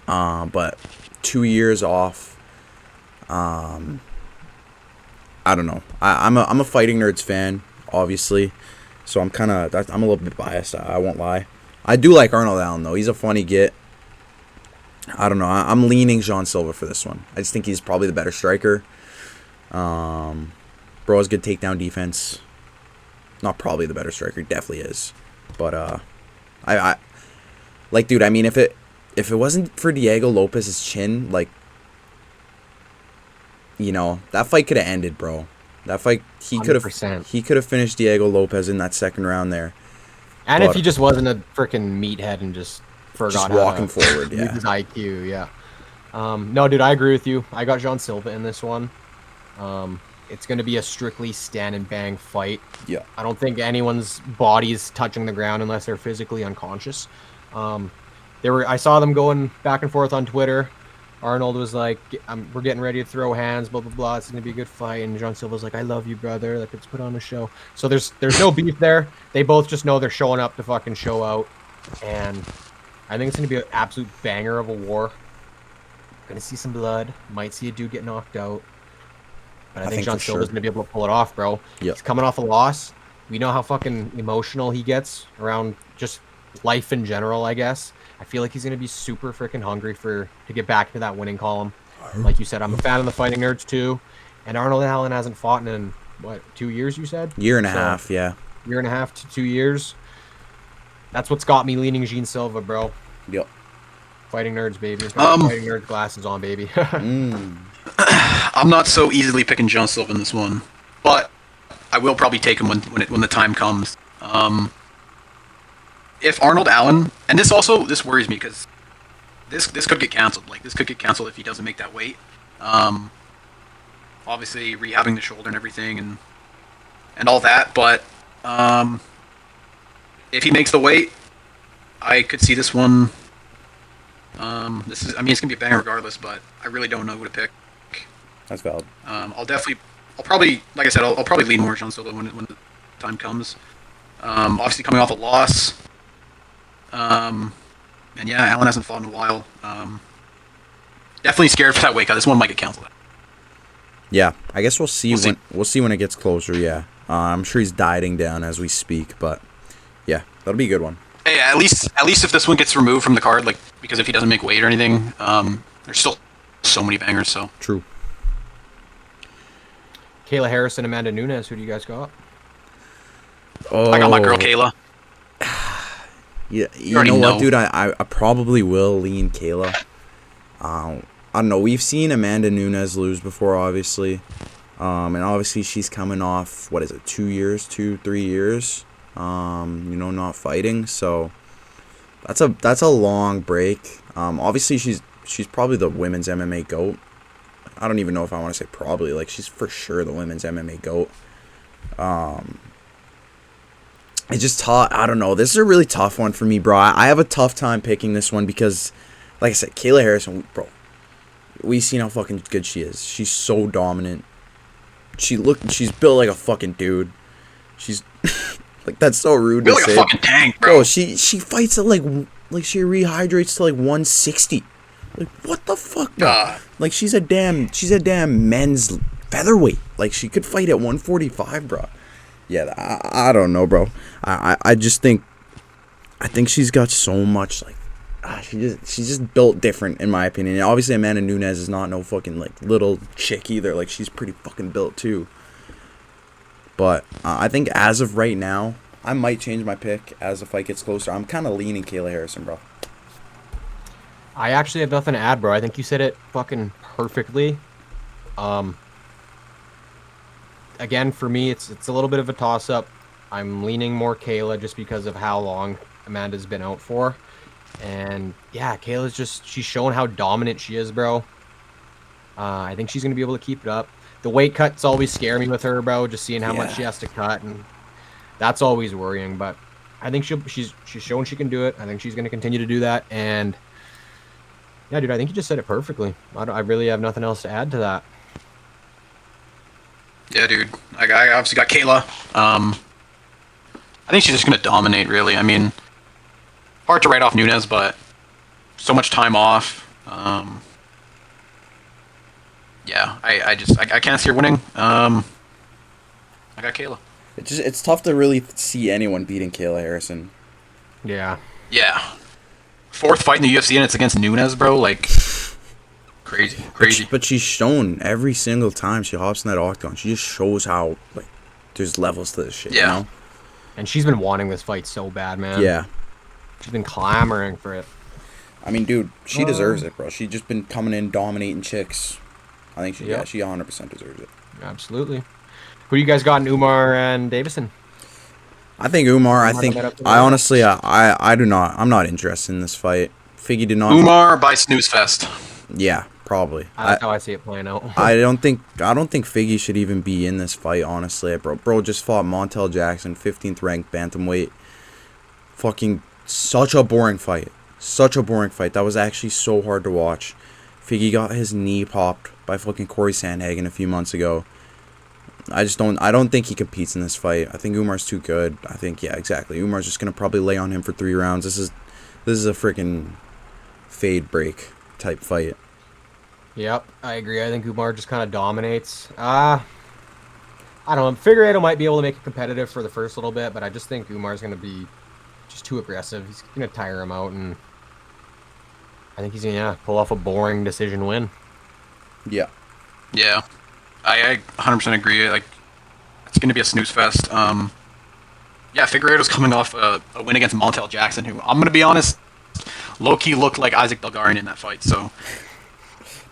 But 2 years off. I don't know. I'm a Fighting Nerds fan, obviously. So I'm a little bit biased. I won't lie. I do like Arnold Allen though. He's a funny get. I don't know. I'm leaning Jean Silva for this one. I just think he's probably the better striker. Bro has good takedown defense. Not probably the better striker, definitely is. But I like, dude. I mean, if it wasn't for Diego Lopez's chin, like, you know, that fight could have ended, bro. That fight, he could 100%. have finished Diego Lopez in that second round there. And But- if he just wasn't a freaking meathead and just forgot Just how walking to forward, use yeah. his IQ, yeah. No, dude, I agree with you. I got Jean Silva in this one. It's going to be a strictly stand and bang fight. Yeah. I don't think anyone's body's touching the ground unless they're physically unconscious. I saw them going back and forth on Twitter. Arnold was like, we're getting ready to throw hands, blah, blah, blah. It's going to be a good fight. And Jean Silva's like, I love you, brother. Like, let's put on a show. So there's no beef there. They both just know they're showing up to fucking show out. And I think it's going to be an absolute banger of a war. Going to see some blood. Might see a dude get knocked out. But I think Jean for Silva's sure. going to be able to pull it off, bro. Yep. He's coming off a loss. We know how fucking emotional he gets around just life in general, I guess. I feel like he's going to be super freaking hungry to get back into that winning column. Like you said, I'm a fan of the Fighting Nerds too. And Arnold Allen hasn't fought in, 2 years, you said? Year and a half, yeah. Year and a half to 2 years. That's what's got me leaning Jean Silva, bro. Yep. Fighting Nerds, baby. Got my Fighting Nerds glasses on, baby. I'm not so easily picking Jean Silva in this one, but I will probably take him when the time comes. If Arnold Allen, and this worries me because this could get canceled. Like this could get canceled if he doesn't make that weight. Obviously rehabbing the shoulder and everything and all that, but if he makes the weight, I could see this one. It's gonna be a banger regardless, but I really don't know who to pick. That's valid. I'll probably, like I said, I'll probably lean more John Silva when the time comes. Obviously coming off a loss. And yeah, Allen hasn't fought in a while. Definitely scared for that weight cut. This one might get canceled. Yeah, I guess we'll see when it gets closer. Yeah, I'm sure he's dieting down as we speak, but yeah, that'll be a good one. Hey, at least if this one gets removed from the card, like because if he doesn't make weight or anything, there's still so many bangers. So true. Kayla Harrison, Amanda Nunes. Who do you guys got? Oh, I got my girl Kayla. Yeah, you know what, dude? I probably will lean Kayla. I don't know. We've seen Amanda Nunes lose before, obviously. And obviously she's coming off, 3 years, not fighting. So that's a long break. Obviously she's probably the women's MMA GOAT. I don't even know if I want to say probably. Like, she's for sure the women's MMA GOAT. It's just tough. I don't know. This is a really tough one for me, bro. I have a tough time picking this one because, like I said, Kayla Harrison, bro, we've seen how fucking good she is. She's so dominant. She's built like a fucking dude. She's like, that's so rude to like say. A fucking tank, bro. She fights at like she rehydrates to like 160. Like, what the fuck, bro? Like, she's a damn men's featherweight. Like, she could fight at 145, bro. Yeah, I don't know, bro. I just think she's got so much, like, she's just built different, in my opinion. And obviously, Amanda Nunes is not no fucking, like, little chick either. Like, she's pretty fucking built, too. But I think as of right now, I might change my pick as the fight gets closer. I'm kind of leaning Kayla Harrison, bro. I actually have nothing to add, bro. I think you said it fucking perfectly. Again, for me, it's a little bit of a toss-up. I'm leaning more Kayla just because of how long Amanda's been out for. And, yeah, she's shown how dominant she is, bro. I think she's going to be able to keep it up. The weight cuts always scare me with her, bro, just seeing how much she has to cut. And that's always worrying. But I think she's shown she can do it. I think she's going to continue to do that. And, yeah, dude, I think you just said it perfectly. I really have nothing else to add to that. Yeah, dude. I obviously got Kayla. I think she's just going to dominate, really. I mean, hard to write off Nunes, but so much time off. Yeah, I can't see her winning. I got Kayla. It's tough to really see anyone beating Kayla Harrison. Yeah. Yeah. Fourth fight in the UFC, and it's against Nunes, bro. Like, crazy. But she's shown every single time she hops in that octagon, she just shows how, like, there's levels to this shit, you know? And she's been wanting this fight so bad, man. Yeah. She's been clamoring for it. I mean, dude, she deserves it, bro. She's just been coming in, dominating chicks. I think she 100% deserves it. Absolutely. Who do you guys got in Umar and Davison? I think Umar. I honestly, I do not. I'm not interested in this fight. Figgy did not. Umar by Snooze Fest. Yeah, probably. That's how I see it playing out. I don't think Figgy should even be in this fight. Honestly, bro just fought Montel Jackson, 15th ranked bantamweight. Fucking such a boring fight. Such a boring fight. That was actually so hard to watch. Figgy got his knee popped by fucking Corey Sandhagen a few months ago. I don't think he competes in this fight. I think Umar's too good. I think, yeah, exactly. Umar's just gonna probably lay on him for 3 rounds. This is a freaking fade break type fight. Yep, I agree. I think Umar just kind of dominates. I don't know. Figueiredo might be able to make it competitive for the first little bit, but I just think Umar's going to be just too aggressive. He's going to tire him out, and I think he's going to pull off a boring decision win. Yeah. Yeah. I 100% agree. Like, it's going to be a snooze fest. Yeah, Figueiredo's coming off a win against Montel Jackson, who, I'm going to be honest, low-key looked like Isaac Belgarian in that fight, so...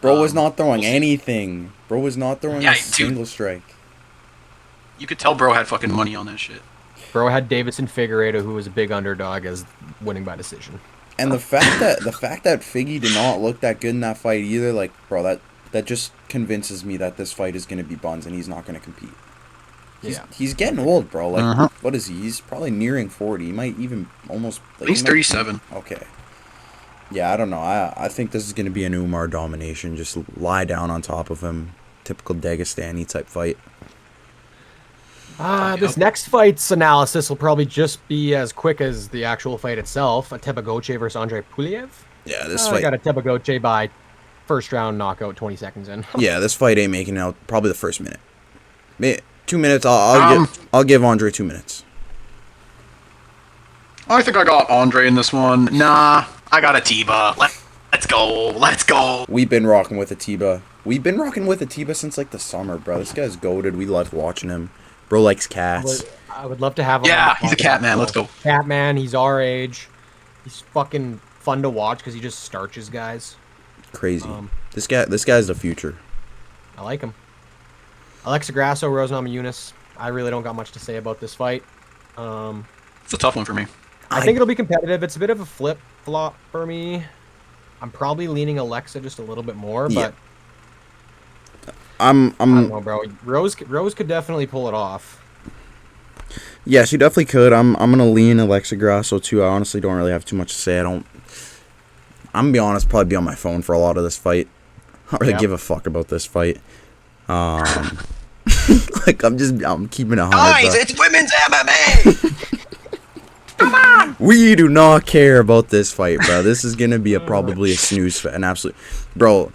Bro was not throwing anything. Bro was not throwing a single strike. You could tell bro had fucking money on that shit. Bro had Davison Figueiredo, who was a big underdog, as winning by decision. And the fact that Figgy did not look that good in that fight either, like, bro, that just convinces me that this fight is gonna be buns and he's not gonna compete. He's getting old, bro. Like, what is he? He's probably nearing 40. He might even almost. Like, he's 37. Okay. Yeah, I don't know. I think this is gonna be an Umar domination. Just lie down on top of him. Typical Dagestani type fight. This next fight's analysis will probably just be as quick as the actual fight itself. A Tebagoche versus Andre Puliev. Yeah, this I fight. got a Tebagoche by first round knockout, 20 seconds in. Yeah, this fight ain't making it out probably the first minute. 2 minutes. I'll give Andre 2 minutes. I think I got Andre in this one. Nah, I got Atiba. Let's go. Let's go. We've been rocking with Atiba. We've been rocking with Atiba since like the summer, bro. This guy's goated. We love watching him. Bro likes cats. I would love to have him. Yeah, he's a cat man. Let's go. Cat man. He's our age. He's fucking fun to watch because he just starches guys. Crazy. This guy's the future. I like him. Alexa Grasso, Rose Namajunas. I really don't got much to say about this fight. It's a tough one for me. I think it'll be competitive. It's a bit of a flip-flop for me. I'm probably leaning Alexa just a little bit more, but I don't know, bro. Rose could definitely pull it off. Yeah, she definitely could. I'm gonna lean Alexa Grasso too. I honestly don't really have too much to say. I'm gonna be honest, probably be on my phone for a lot of this fight. I don't really give a fuck about this fight. Like I'm keeping it 100. Guys, it's women's MMA. Come on. We do not care about this fight, bro. This is gonna be probably a snooze, an absolute, bro.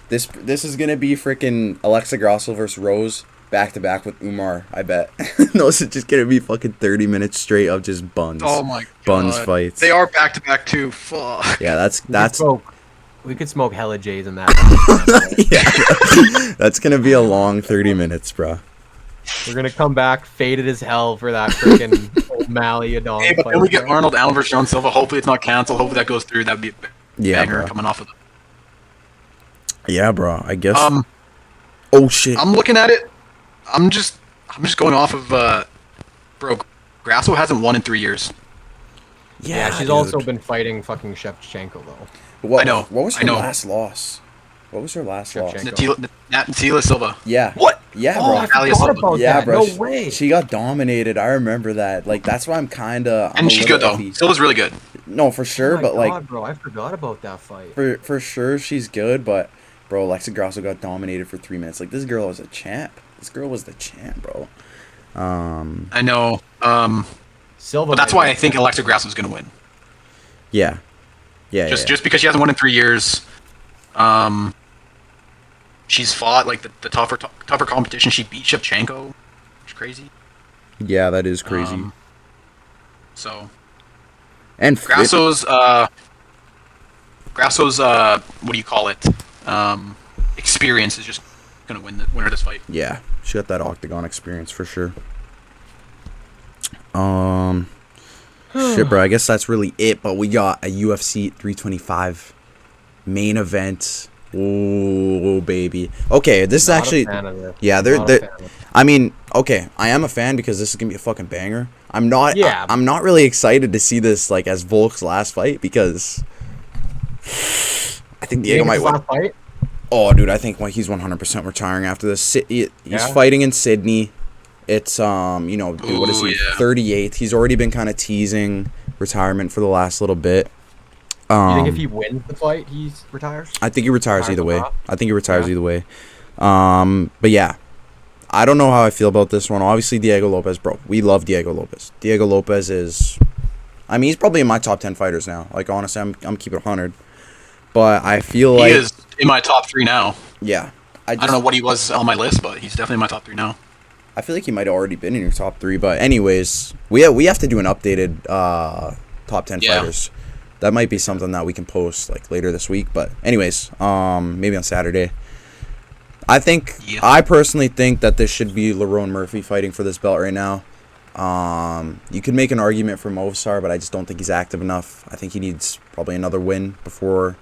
This is gonna be freaking Alexa Grasso versus Rose back to back with Umar. I bet. Those are just gonna be fucking 30 minutes straight of just buns. Oh my god. Buns fights. They are back to back too. Fuck. Yeah, that's. We could smoke hella J's in that. Yeah, that's gonna be a long 30 minutes, bro. We're gonna come back faded as hell for that freaking O'Malley Adong Hey, but fight. then we get Arnold Allen versus John Silva. Hopefully it's not canceled. Hopefully that goes through. That'd be a banger bro. coming off of it. Yeah, bro. I guess. Oh shit. I'm looking at it. I'm just going off of bro. Grasso hasn't won in 3 years. Yeah, she's also been fighting fucking Shevchenko though. What, I know. What was her I know. last loss? What was her last loss? Shevchenko. Natila Silva. Yeah. What? Yeah, Oh, bro. I forgot about Yeah, that. bro. No way. She got dominated. I remember that. Like, that's why I'm kind of. And she's good though. Silva's really good. No, for sure, Oh my but like, God, bro, I forgot about that fight. for sure, she's good. But, bro, Alexa Grasso got dominated for 3 minutes. Like, this girl was a champ. This girl was the champ, bro. I know. Silva. But that's why I think Alexa Grasso's gonna win. Yeah. Yeah. Just because she hasn't won in 3 years. She's fought like the tougher competition. She beat Shevchenko. It's crazy. Yeah, that is crazy. So. And Grasso's what do you call it? Experience is just gonna win this fight. Yeah, she got that octagon experience for sure. Shit, bro. I guess that's really it. But we got a UFC 325 main event. Oh, baby. Okay, this is actually. Yeah, they're. I mean, okay, I am a fan because this is gonna be a fucking banger. I'm not. Yeah. I'm not really excited to see this like as Volk's last fight because I think Diego might win. Fight? Oh, dude, I think he's 100% retiring after this. He's fighting in Sydney. It's dude, what is he? Yeah. 38. He's already been kind of teasing retirement for the last little bit. You think if he wins the fight, he retires? I think he retires either way. But yeah, I don't know how I feel about this one. Obviously, Diego Lopez, bro. We love Diego Lopez. Diego Lopez is, I mean, he's probably in my top 10 fighters now. Like, honestly, I'm keeping it 100. But I feel like he is in my top 3 now. Yeah, I don't know what he was on my list, but he's definitely in my top 3 now. I feel like he might have already been in your top 3. But anyways, we have to do an updated top 10 fighters. That might be something that we can post like later this week. But anyways, maybe on Saturday. I personally think that this should be Lerone Murphy fighting for this belt right now. You could make an argument for Movistar, but I just don't think he's active enough. I think he needs probably another win before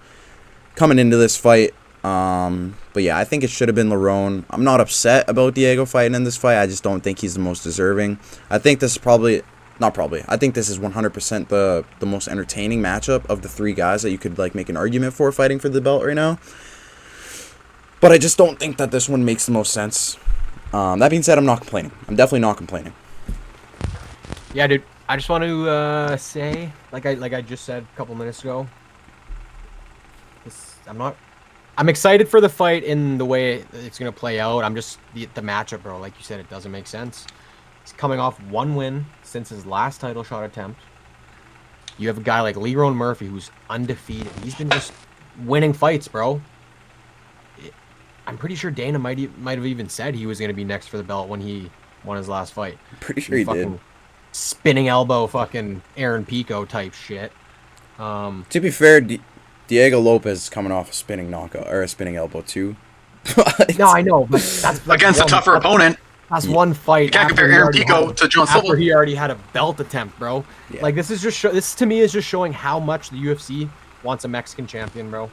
coming into this fight. But yeah, I think it should have been Lerone. I'm not upset about Diego fighting in this fight. I just don't think he's the most deserving. I think this is probably not probably. I think this is 100% the most entertaining matchup of the three guys that you could like make an argument for fighting for the belt right now. But I just don't think that this one makes the most sense. That being said, I'm not complaining. I'm definitely not complaining. Yeah, dude. I just want to say, like I just said a couple minutes ago, I'm excited for the fight in the way it's gonna play out. I'm just the matchup, bro. Like you said, it doesn't make sense. He's coming off one win since his last title shot attempt. You have a guy like Leron Murphy who's undefeated. He's been just winning fights, bro. I'm pretty sure Dana might have even said he was gonna be next for the belt when he won his last fight. Pretty sure he did. Spinning elbow, fucking Aaron Pico type shit. To be fair, Diego Lopez is coming off a spinning knockout or a spinning elbow too. No, I know, but that's against a tougher opponent. That's one fight. You can't compare Aaron Pico to John Silva. After he already had a belt attempt, bro. Yeah. Like this is just this to me is just showing how much the UFC wants a Mexican champion, bro.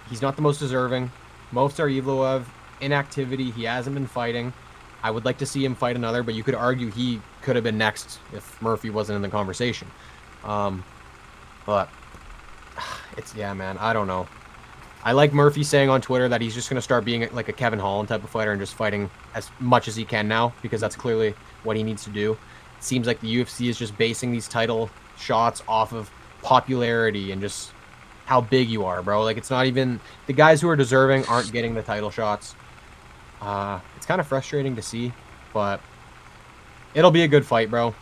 He's not the most deserving. Movsar Evloev, inactivity. He hasn't been fighting. I would like to see him fight another, but you could argue he could have been next if Murphy wasn't in the conversation. But it's man. I don't know. I like Murphy saying on Twitter that he's just going to start being like a Kevin Holland type of fighter and just fighting as much as he can now because that's clearly what he needs to do. It seems like the UFC is just basing these title shots off of popularity and just how big you are, bro. Like it's not even the guys who are deserving aren't getting the title shots. It's kind of frustrating to see, but it'll be a good fight, bro.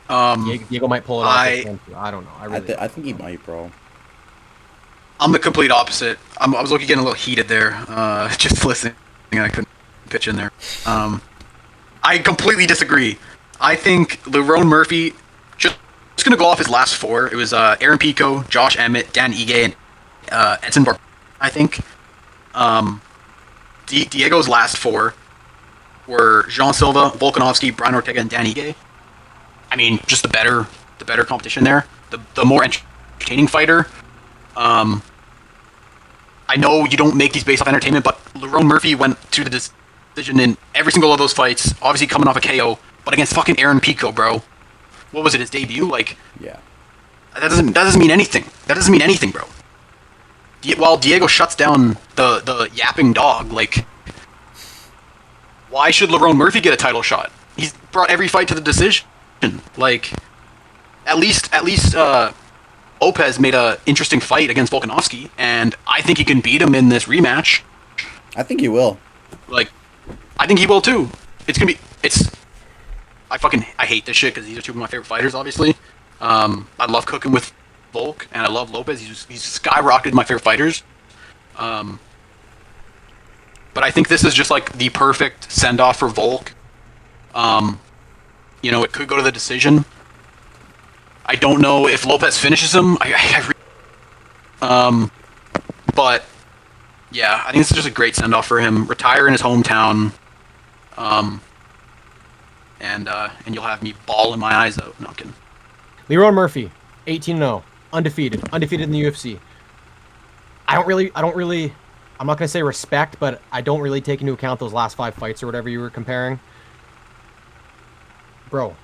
Diego might pull it off. I don't know. I think he might, bro. I'm the complete opposite. I was looking getting a little heated there, just listening. I couldn't pitch in there. I completely disagree. I think Leron Murphy just going to go off his last four. It was Aaron Pico, Josh Emmett, Dan Ige, and Edson Bar. I think Diego's last four were Jean Silva, Volkanovski, Brian Ortega, and Dan Ige. I mean, just the better competition there. The more entertaining fighter. I know you don't make these based off entertainment, but Leron Murphy went to the decision in every single of those fights, obviously coming off a KO, but against fucking Aaron Pico, bro. What was it, his debut? Like, yeah. That doesn't mean anything. That doesn't mean anything, bro. While Diego shuts down the yapping dog, like, why should Leron Murphy get a title shot? He's brought every fight to the decision. Like, at least Lopez made a interesting fight against Volkanovski, and I think he can beat him in this rematch. I think he will. Like, I think he will too. I hate this shit because these are two of my favorite fighters, obviously. I love cooking with Volk, and I love Lopez. He's skyrocketed my favorite fighters. But I think this is just like the perfect send-off for Volk. It could go to the decision. I don't know if Lopez finishes him. But yeah, I think this is just a great send off for him. Retire in his hometown, and you'll have me bawling my eyes out. No, I'm kidding. Leron Murphy, 18-0, undefeated in the UFC. I don't really. I'm not gonna say respect, but I don't really take into account those last 5 fights or whatever you were comparing. Bro,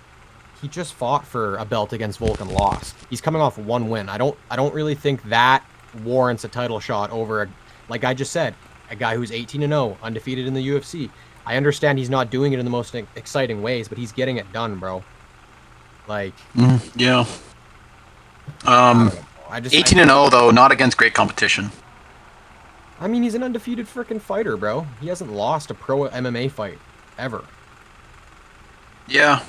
he just fought for a belt against Volk and lost. He's coming off 1 win. I don't really think that warrants a title shot over, like I just said, a guy who's 18-0, undefeated in the UFC. I understand he's not doing it in the most exciting ways, but he's getting it done, bro. Like, yeah. 18-0 though, not against great competition. I mean, he's an undefeated freaking fighter, bro. He hasn't lost a pro MMA fight ever. Yeah.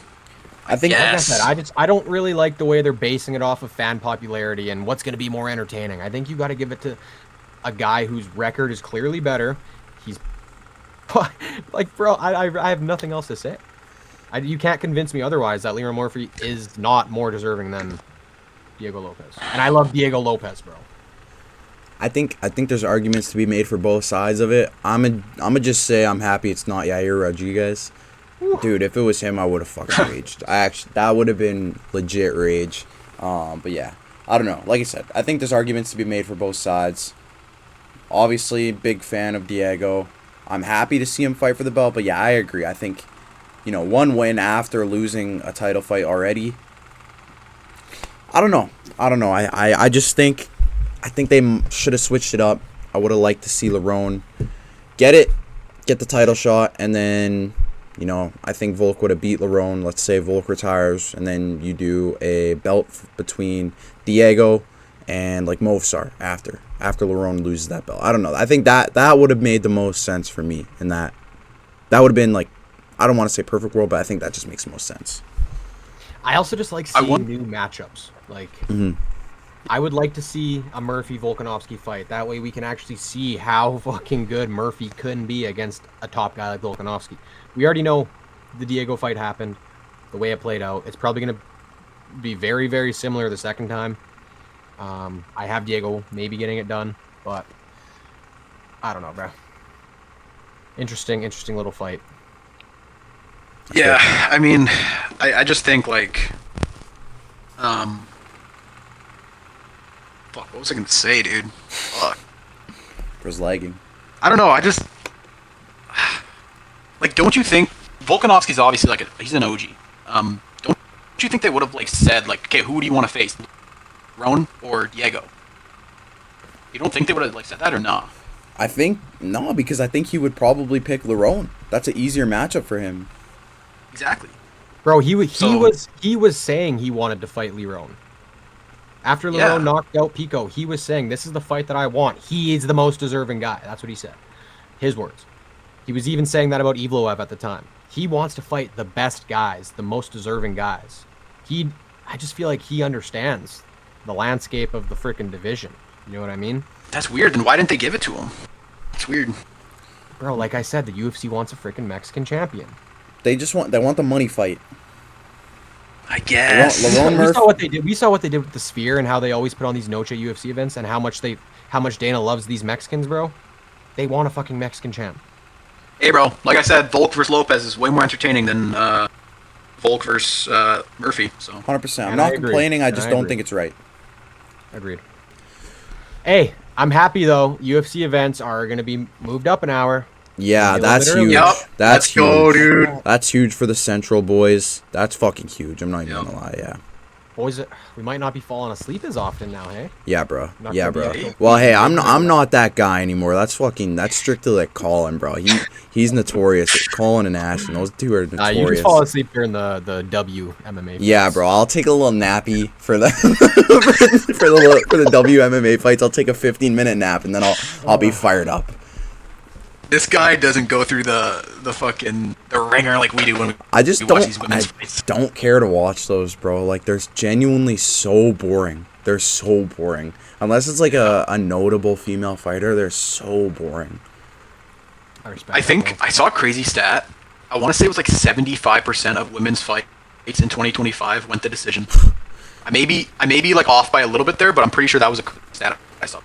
I think, like I said, I don't really like the way they're basing it off of fan popularity and what's going to be more entertaining. I think you got to give it to a guy whose record is clearly better. He's like, bro, I have nothing else to say. You can't convince me otherwise that Leron Murphy is not more deserving than Diego Lopez. And I love Diego Lopez, bro. I think there's arguments to be made for both sides of it. I'm just say I'm happy it's not Yair Rodriguez. Dude, if it was him, I would have fucking raged. That would have been legit rage. But yeah, I don't know. Like I said, I think there's arguments to be made for both sides. Obviously, big fan of Diego. I'm happy to see him fight for the belt, but yeah, I agree. I think one win after losing a title fight already. I don't know. I just think they should have switched it up. I would have liked to see Lerone get the title shot, and then, I think Volk would have beat Lerone. Let's say Volk retires, and then you do a belt between Diego and like Movistar after Lerone loses that belt. I don't know. I think that would have made the most sense for me, and that would have been like, I don't want to say perfect world, but I think that just makes the most sense. I also just like seeing new matchups. Like, I would like to see a Murphy-Volkanovski fight. That way we can actually see how fucking good Murphy couldn't be against a top guy like Volkanovski. We already know the Diego fight happened, the way it played out. It's probably going to be very, very similar the second time. I have Diego maybe getting it done, but I don't know, bro. Interesting little fight. Yeah, I mean, I just think, like, fuck, what was I gonna say, dude? Fuck. It was lagging. I don't know, I just, like, don't you think, Volkanovski's obviously, like, he's an OG. Don't you think they would have, like, said, like, okay, who do you want to face? Ron or Diego? You don't think they would have, like, said that or not? I think, no, because I think he would probably pick Lerone. That's an easier matchup for him. Exactly. Bro, he was saying he wanted to fight Lerone. After Lerone knocked out Pico, he was saying, this is the fight that I want. He is the most deserving guy. That's what he said. His words. He was even saying that about Evloev at the time. He wants to fight the best guys, the most deserving guys. I just feel like he understands the landscape of the freaking division. You know what I mean? That's weird. Then why didn't they give it to him? It's weird. Bro, like I said, the UFC wants a freaking Mexican champion. They want the money fight. I guess. Lerone We saw what they did. We saw what they did with the Sphere and how they always put on these Noche UFC events and how much Dana loves these Mexicans, bro. They want a fucking Mexican champ. Hey, bro. Like I said, Volk versus Lopez is way more entertaining than Volk versus Murphy. So 100%. I'm not complaining. I just don't think it's right. Agreed. Hey, I'm happy though. UFC events are going to be moved up an hour. Yeah, that's huge. Yep. That's huge. Go, dude. That's huge for the Central boys. That's fucking huge. I'm not even gonna lie. Yeah. Boys, we might not be falling asleep as often now, hey? Yeah, bro. Not Yeah, gonna bro. be- Well, hey, I'm not that guy anymore. That's strictly like Colin, bro. He's notorious. Colin and Ashton, those two are notorious. You just fall asleep during the WMMA fights. Yeah, bro. I'll take a little nappy for the for the WMMA fights. I'll take a 15-minute nap and then I'll be fired up. This guy doesn't go through the ringer like we do when we watch these women's fights. Don't care to watch those, bro. Like, they're genuinely so boring. They're so boring. Unless it's like a notable female fighter, they're so boring. I think I saw a crazy stat. I want to say it was like 75% of women's fights in 2025 went to decision. I may be like off by a little bit there, but I'm pretty sure that was a stat I saw.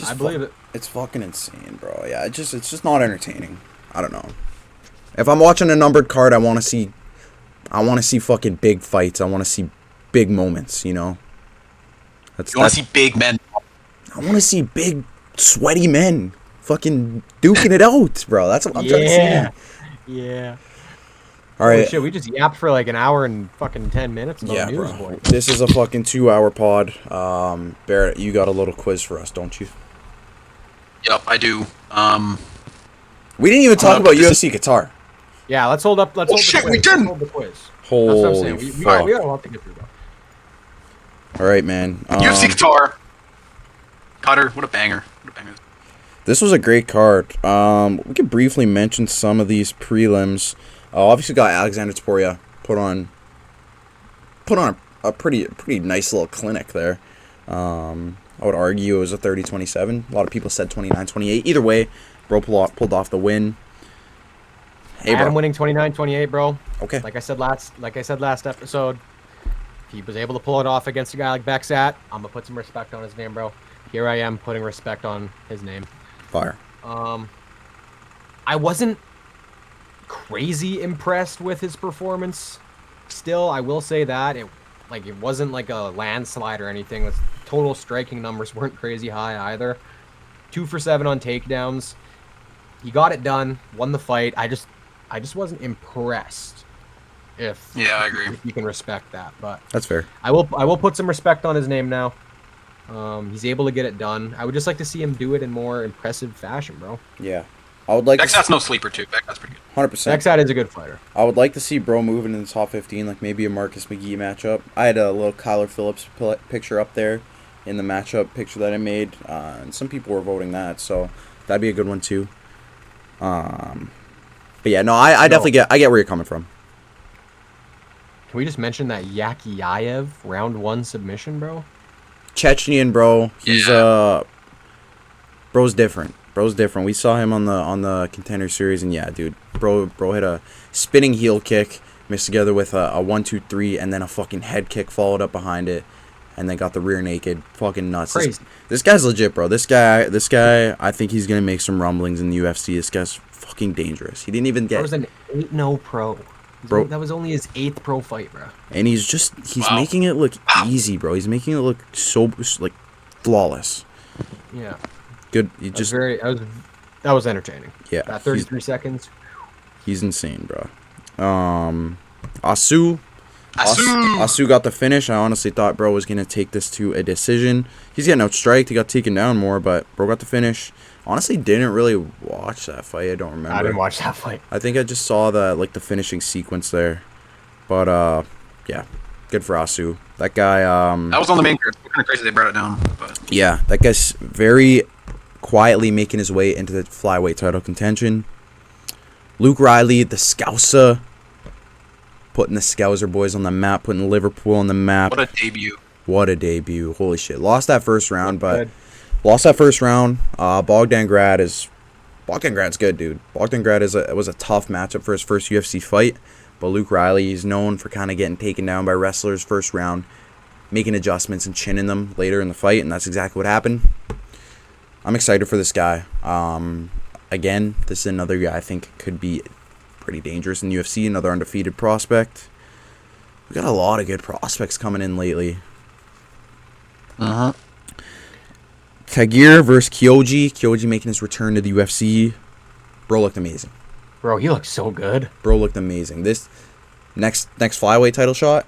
I believe it. It's fucking insane, bro. Yeah, it's just not entertaining. I don't know. If I'm watching a numbered card, I want to see fucking big fights. I want to see big moments, you know? You want to see big men. I want to see big, sweaty men fucking duking it out, bro. That's what I'm trying to see. Yeah. All right. Holy shit, we just yapped for like an hour and fucking 10 minutes about Yeah, news, bro. boy. This is a fucking 2-hour pod. Barrett, you got a little quiz for us, don't you? Yep, I do. We didn't even talk about UFC Qatar. Yeah, let's hold up. Let's hold shit, the quiz. we didn't! Let's hold the quiz. Holy That's what I'm saying. We fuck. got a lot to get through, bro. All right, man. UFC Qatar. Cutter, what a banger. What a banger. This was a great card. We could briefly mention some of these prelims. Obviously, got Alexander Topuria put on a pretty nice little clinic there. I would argue it was a 30-27. A lot of people said 29-28. Either way, bro pulled off the win. Hey, Adam bro. winning 29-28, bro. Okay. Like I said last episode, if he was able to pull it off against a guy like Bexat, I'm gonna put some respect on his name, bro. Here I am putting respect on his name. Fire. I wasn't crazy impressed with his performance. Still, I will say that it wasn't like a landslide or anything. The total striking numbers weren't crazy high either. 2 for 7 on takedowns. He got it done, won the fight. I just wasn't impressed. if I agree. if you can respect that. But That's fair. I will put some respect on his name now. He's able to get it done. I would just like to see him do it in more impressive fashion, bro. Yeah. I would like That's no sleeper too. That's pretty good. 100%. Next side is a good fighter. I would like to see Bro moving in the top 15, like maybe a Marcus McGee matchup. I had a little Kyler Phillips picture up there in the matchup picture that I made, and some people were voting that, so that'd be a good one too. But yeah, no, I definitely get where you're coming from. Can we just mention that Yakiayev round 1 submission, bro? Chechenian, bro. He's Yeah. Bro's different. Bro's different. We saw him on the Contender Series, and yeah, dude, bro hit a spinning heel kick mixed together with a 1-2-3, and then a fucking head kick followed up behind it, and then got the rear naked. Fucking nuts. Crazy. This guy's legit, bro. This guy, I think he's gonna make some rumblings in the UFC. This guy's fucking dangerous. He didn't even That get, was an 8-0 pro. Bro. That was only his 8th pro fight, bro. and he's Wow. making it look easy, bro. He's making it look so like flawless. Yeah. Good. He That was just that was entertaining. yeah. That 33 seconds. He's insane, bro. Asu got the finish. I honestly thought Bro was gonna take this to a decision. He's getting outstriked. He got taken down more, but Bro got the finish. Honestly, didn't really watch that fight. I don't remember. I didn't watch that fight. I think I just saw the finishing sequence there. But yeah, good for Asu. That guy. That was on the main card. It's kind of crazy they brought it down. But Yeah, that guy's very quietly making his way into the flyweight title contention. Luke Riley, the Scouser, putting the Scouser boys on the map, putting Liverpool on the map. what a debut. What a debut. Holy shit. Lost that first round, but Good. Bogdangrad's good, dude. Bogdangrad was a tough matchup for his first UFC fight, but Luke Riley, he's known for kind of getting taken down by wrestlers first round, making adjustments and chinning them later in the fight, and that's exactly what happened. I'm excited for this guy. Again, this is another guy I think could be pretty dangerous in the UFC, another undefeated prospect. We got a lot of good prospects coming in lately. Uh huh. Tagir versus Kyoji. Kyoji making his return to the UFC. Bro looked amazing. Bro, he looks so good. Bro looked amazing. This next flyweight title shot,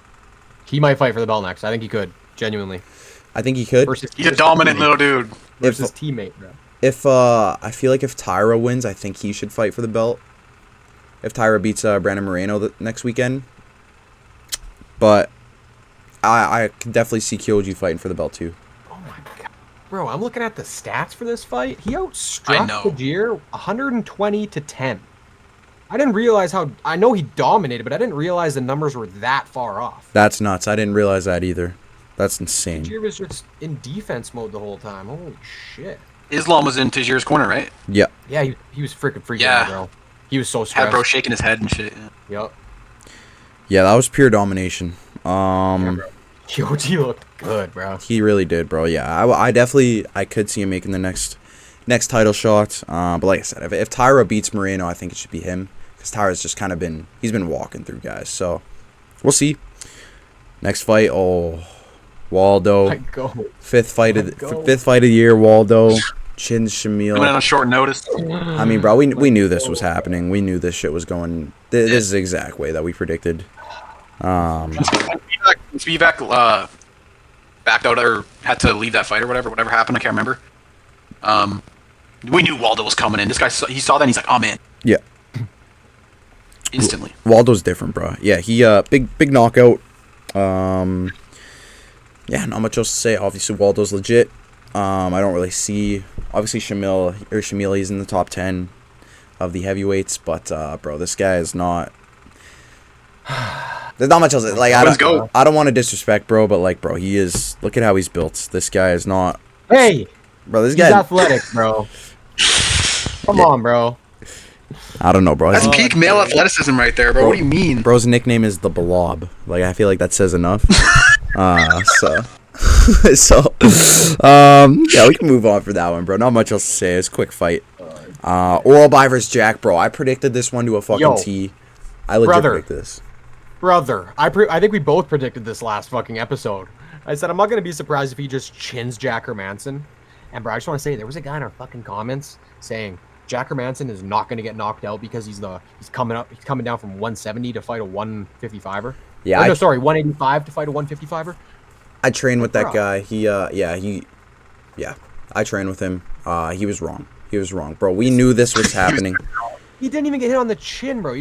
He might fight for the belt next. I think he could. Genuinely. I think he could. He's a dominant little dude. Versus teammate, bro. If I feel like if Tyra wins, I think he should fight for the belt. If Tyra beats Brandon Moreno next weekend, but I can definitely see Kyoji fighting for the belt too. Oh my god. Bro, I'm looking at the stats for this fight. He I outstruck know. Fajir 120-10. I didn't realize how. I know he dominated, but I didn't realize the numbers were that far off. That's nuts. I didn't realize that either. That's insane. Fajir was just in defense mode the whole time. Holy shit. Islam was in Tajir's corner, right? Yeah. Yeah, he was freaking Yeah. bro. He was so Had stressed. bro shaking his head and shit. Yeah. Yep. Yeah, that was pure domination. Kyoji looked good, bro. He really did, bro. Yeah, I definitely could see him making the next title shot. But like I said, if Tyra beats Moreno, I think it should be him because Tyra's just kind of been walking through guys. So we'll see. Next fight, Waldo, My go. fifth fight Let go. of the year. Waldo, Chin Went Shamil. on short notice. I mean, bro, we knew this was happening. We knew this shit was going. This is the exact way that we predicted. Spivak backed out or had to leave that fight or whatever happened. I can't remember. We knew Waldo was coming in. This guy, he saw that and he's like, oh man, Yeah. instantly. Waldo's different, bro. Yeah, he big knockout. Yeah, not much else to say. Obviously, Waldo's legit. I don't really see. Obviously, Shamil, he's in the top 10 of the heavyweights, but bro, this guy is not. There's not much else. Like Let's go. I don't want to disrespect, bro, but like, bro, he is. Look at how he's built. This guy is not. Hey, Bro, this he's guy. athletic, bro. Come on, bro. I don't know, bro. That's His- peak male athleticism right there, bro. What do you mean? Bro's nickname is the Blob. Like, I feel like that says enough. So yeah, we can move on for that one, bro. Not much else to say. It's a quick fight. Oral By versus Jack, bro. I predicted this one to a fucking Yo, T. I legit brother. predicted this. Brother, I think we both predicted this last fucking episode. I said I'm not gonna be surprised if he just chins Jack Hermanson. And bro, I just want to say there was a guy in our fucking comments saying, Jack Hermanson is not going to get knocked out because he's coming down from 170 to fight a 155er. Yeah, Or, no, sorry, 185 to fight a 155er. I trained with that Bro. guy. I trained with him. He was wrong. He was wrong, bro. We knew this was happening. He didn't even get hit on the chin, bro.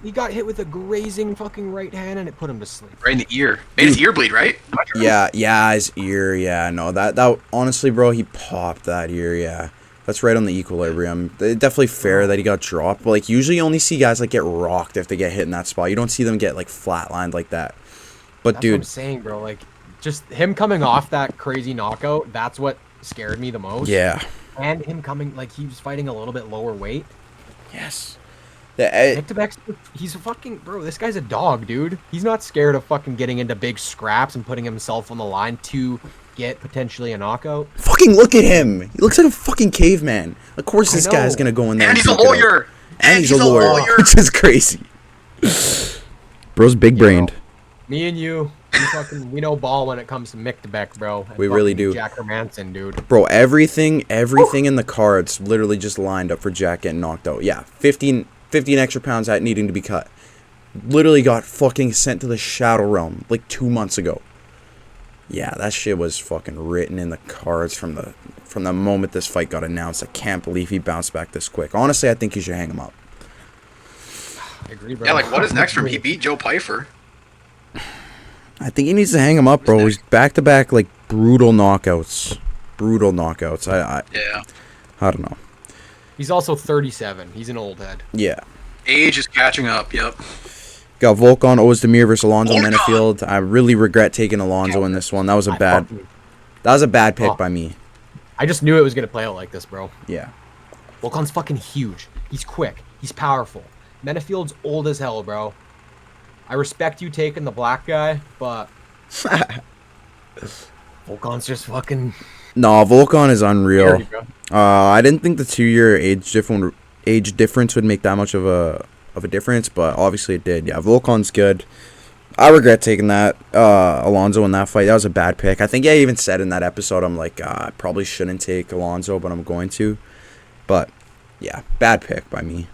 He got hit with a grazing fucking right hand and it put him to sleep. Right in the ear. Made his ear bleed, right? Yeah, his ear. Yeah, no, that honestly, bro, he popped that ear. Yeah, that's right on the equilibrium. Definitely fair that he got dropped. But like usually, you only see guys like get rocked if they get hit in that spot. You don't see them get like flatlined like that. But That's dude, what I'm saying, bro. Like, just him coming off that crazy knockout, that's what scared me the most. yeah, And him coming, like, he was fighting a little bit lower weight. yes. Nick Tebek's, he's a fucking, bro, this guy's a dog, dude. He's not scared of fucking getting into big scraps and putting himself on the line to get potentially a knockout. Fucking look at him. He looks like a fucking caveman. Of course, this guy's gonna go in there. And he's a duke it out. lawyer. And he's a lawyer, which is crazy. Bro's big brained. Me and you, we know ball when it comes to Mick Tebek, bro. And We really fucking do. Jack Hermanson, dude. Bro, everything in the cards literally just lined up for Jack getting knocked out. Yeah, 15 extra pounds that needing to be cut. Literally got fucking sent to the Shadow Realm like 2 months ago. Yeah, that shit was fucking written in the cards from the moment this fight got announced. I can't believe he bounced back this quick. Honestly, I think you should hang him up. I agree, bro. Yeah, like what is next for him? He beat Joe Pyfer. I think he needs to hang him up, bro. He's back-to-back, like, brutal knockouts. Yeah. I don't know. He's also 37. He's an old head. Yeah. Age is catching up. Yep. Got Volkan Ozdemir versus Alonzo Volkan! Menefield. I really regret taking Alonzo in this one. That was a bad pick by me. I just knew it was going to play out like this, bro. Yeah. Volkan's fucking huge. He's quick. He's powerful. Menefield's old as hell, bro. I respect you taking the black guy, but Volkan's just fucking... No, Volkan is unreal. scary, bro. I didn't think the 2-year age difference would make that much of a difference, but obviously it did. Yeah, Volkan's good. I regret taking that Alonzo in that fight. That was a bad pick. I think I even said in that episode, I'm like, I probably shouldn't take Alonzo, but I'm going to. But yeah, bad pick by me.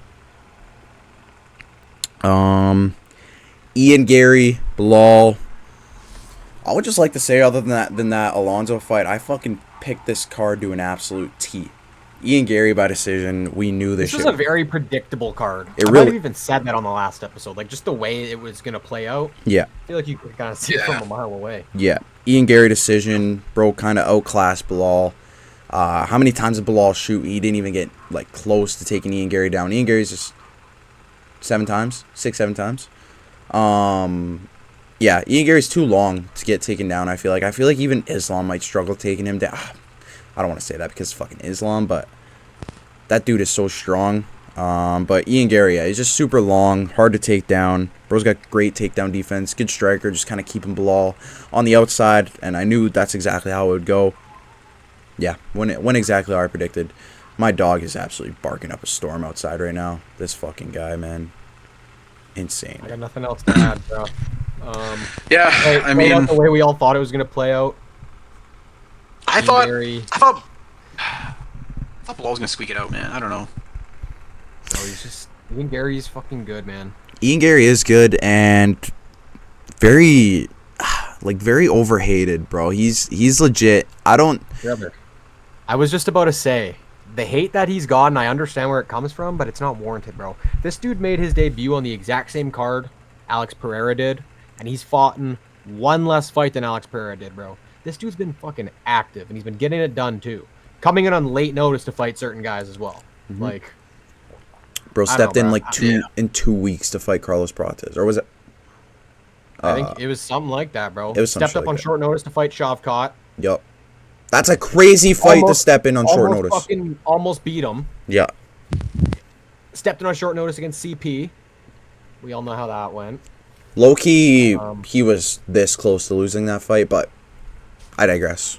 Ian Gary, Bilal. I would just like to say, other than that Alonzo fight, I fucking picked this card to an absolute T. Ian Gary by decision. We knew this This shit. was a very predictable card. It I might really- have even said that on the last episode. Like, just the way it was going to play out. Yeah, I feel like you could kind of see it from a mile away. yeah. Ian Gary decision. Bro kind of outclassed Bilal. How many times did Bilal shoot? He didn't even get like close to taking Ian Gary down. Ian Gary's just 7 times. Yeah, Ian Gary's too long to get taken down, I feel like even Islam might struggle taking him down. I don't want to say that because it's fucking Islam, but that dude is so strong. But Ian Gary, yeah, he's just super long, hard to take down. Bro's got great takedown defense, good striker, just kind of keeping Bilal on the outside, and I knew that's exactly how it would go. Yeah, went exactly how I predicted. My dog is absolutely barking up a storm outside right now. This fucking guy, man. Insane. I got nothing else to add, bro. Yeah, I mean, out the way we all thought it was going to play out. I thought Gary, Bilal was gonna squeak it out, man. I don't know. Ian Gary's fucking good, man. Ian Gary is good and very overhated, bro. He's legit. I was just about to say, the hate that he's gotten, I understand where it comes from, but it's not warranted, bro. This dude made his debut on the exact same card Alex Pereira did, and he's fought in one less fight than Alex Pereira did, bro. This dude's been fucking active, and he's been getting it done, too. Coming in on late notice to fight certain guys as well. Mm-hmm. Like, Bro I stepped don't know, in bro. in 2 weeks to fight Carlos Prates, or was it? I think it was something like that, bro. It was some Stepped shit up like on that. short notice to fight Shavkat. Yup. That's a crazy fight to step in on short notice. Almost beat him. Yeah. Stepped in on short notice against CP. We all know how that went. Low key, he was this close to losing that fight, but I digress.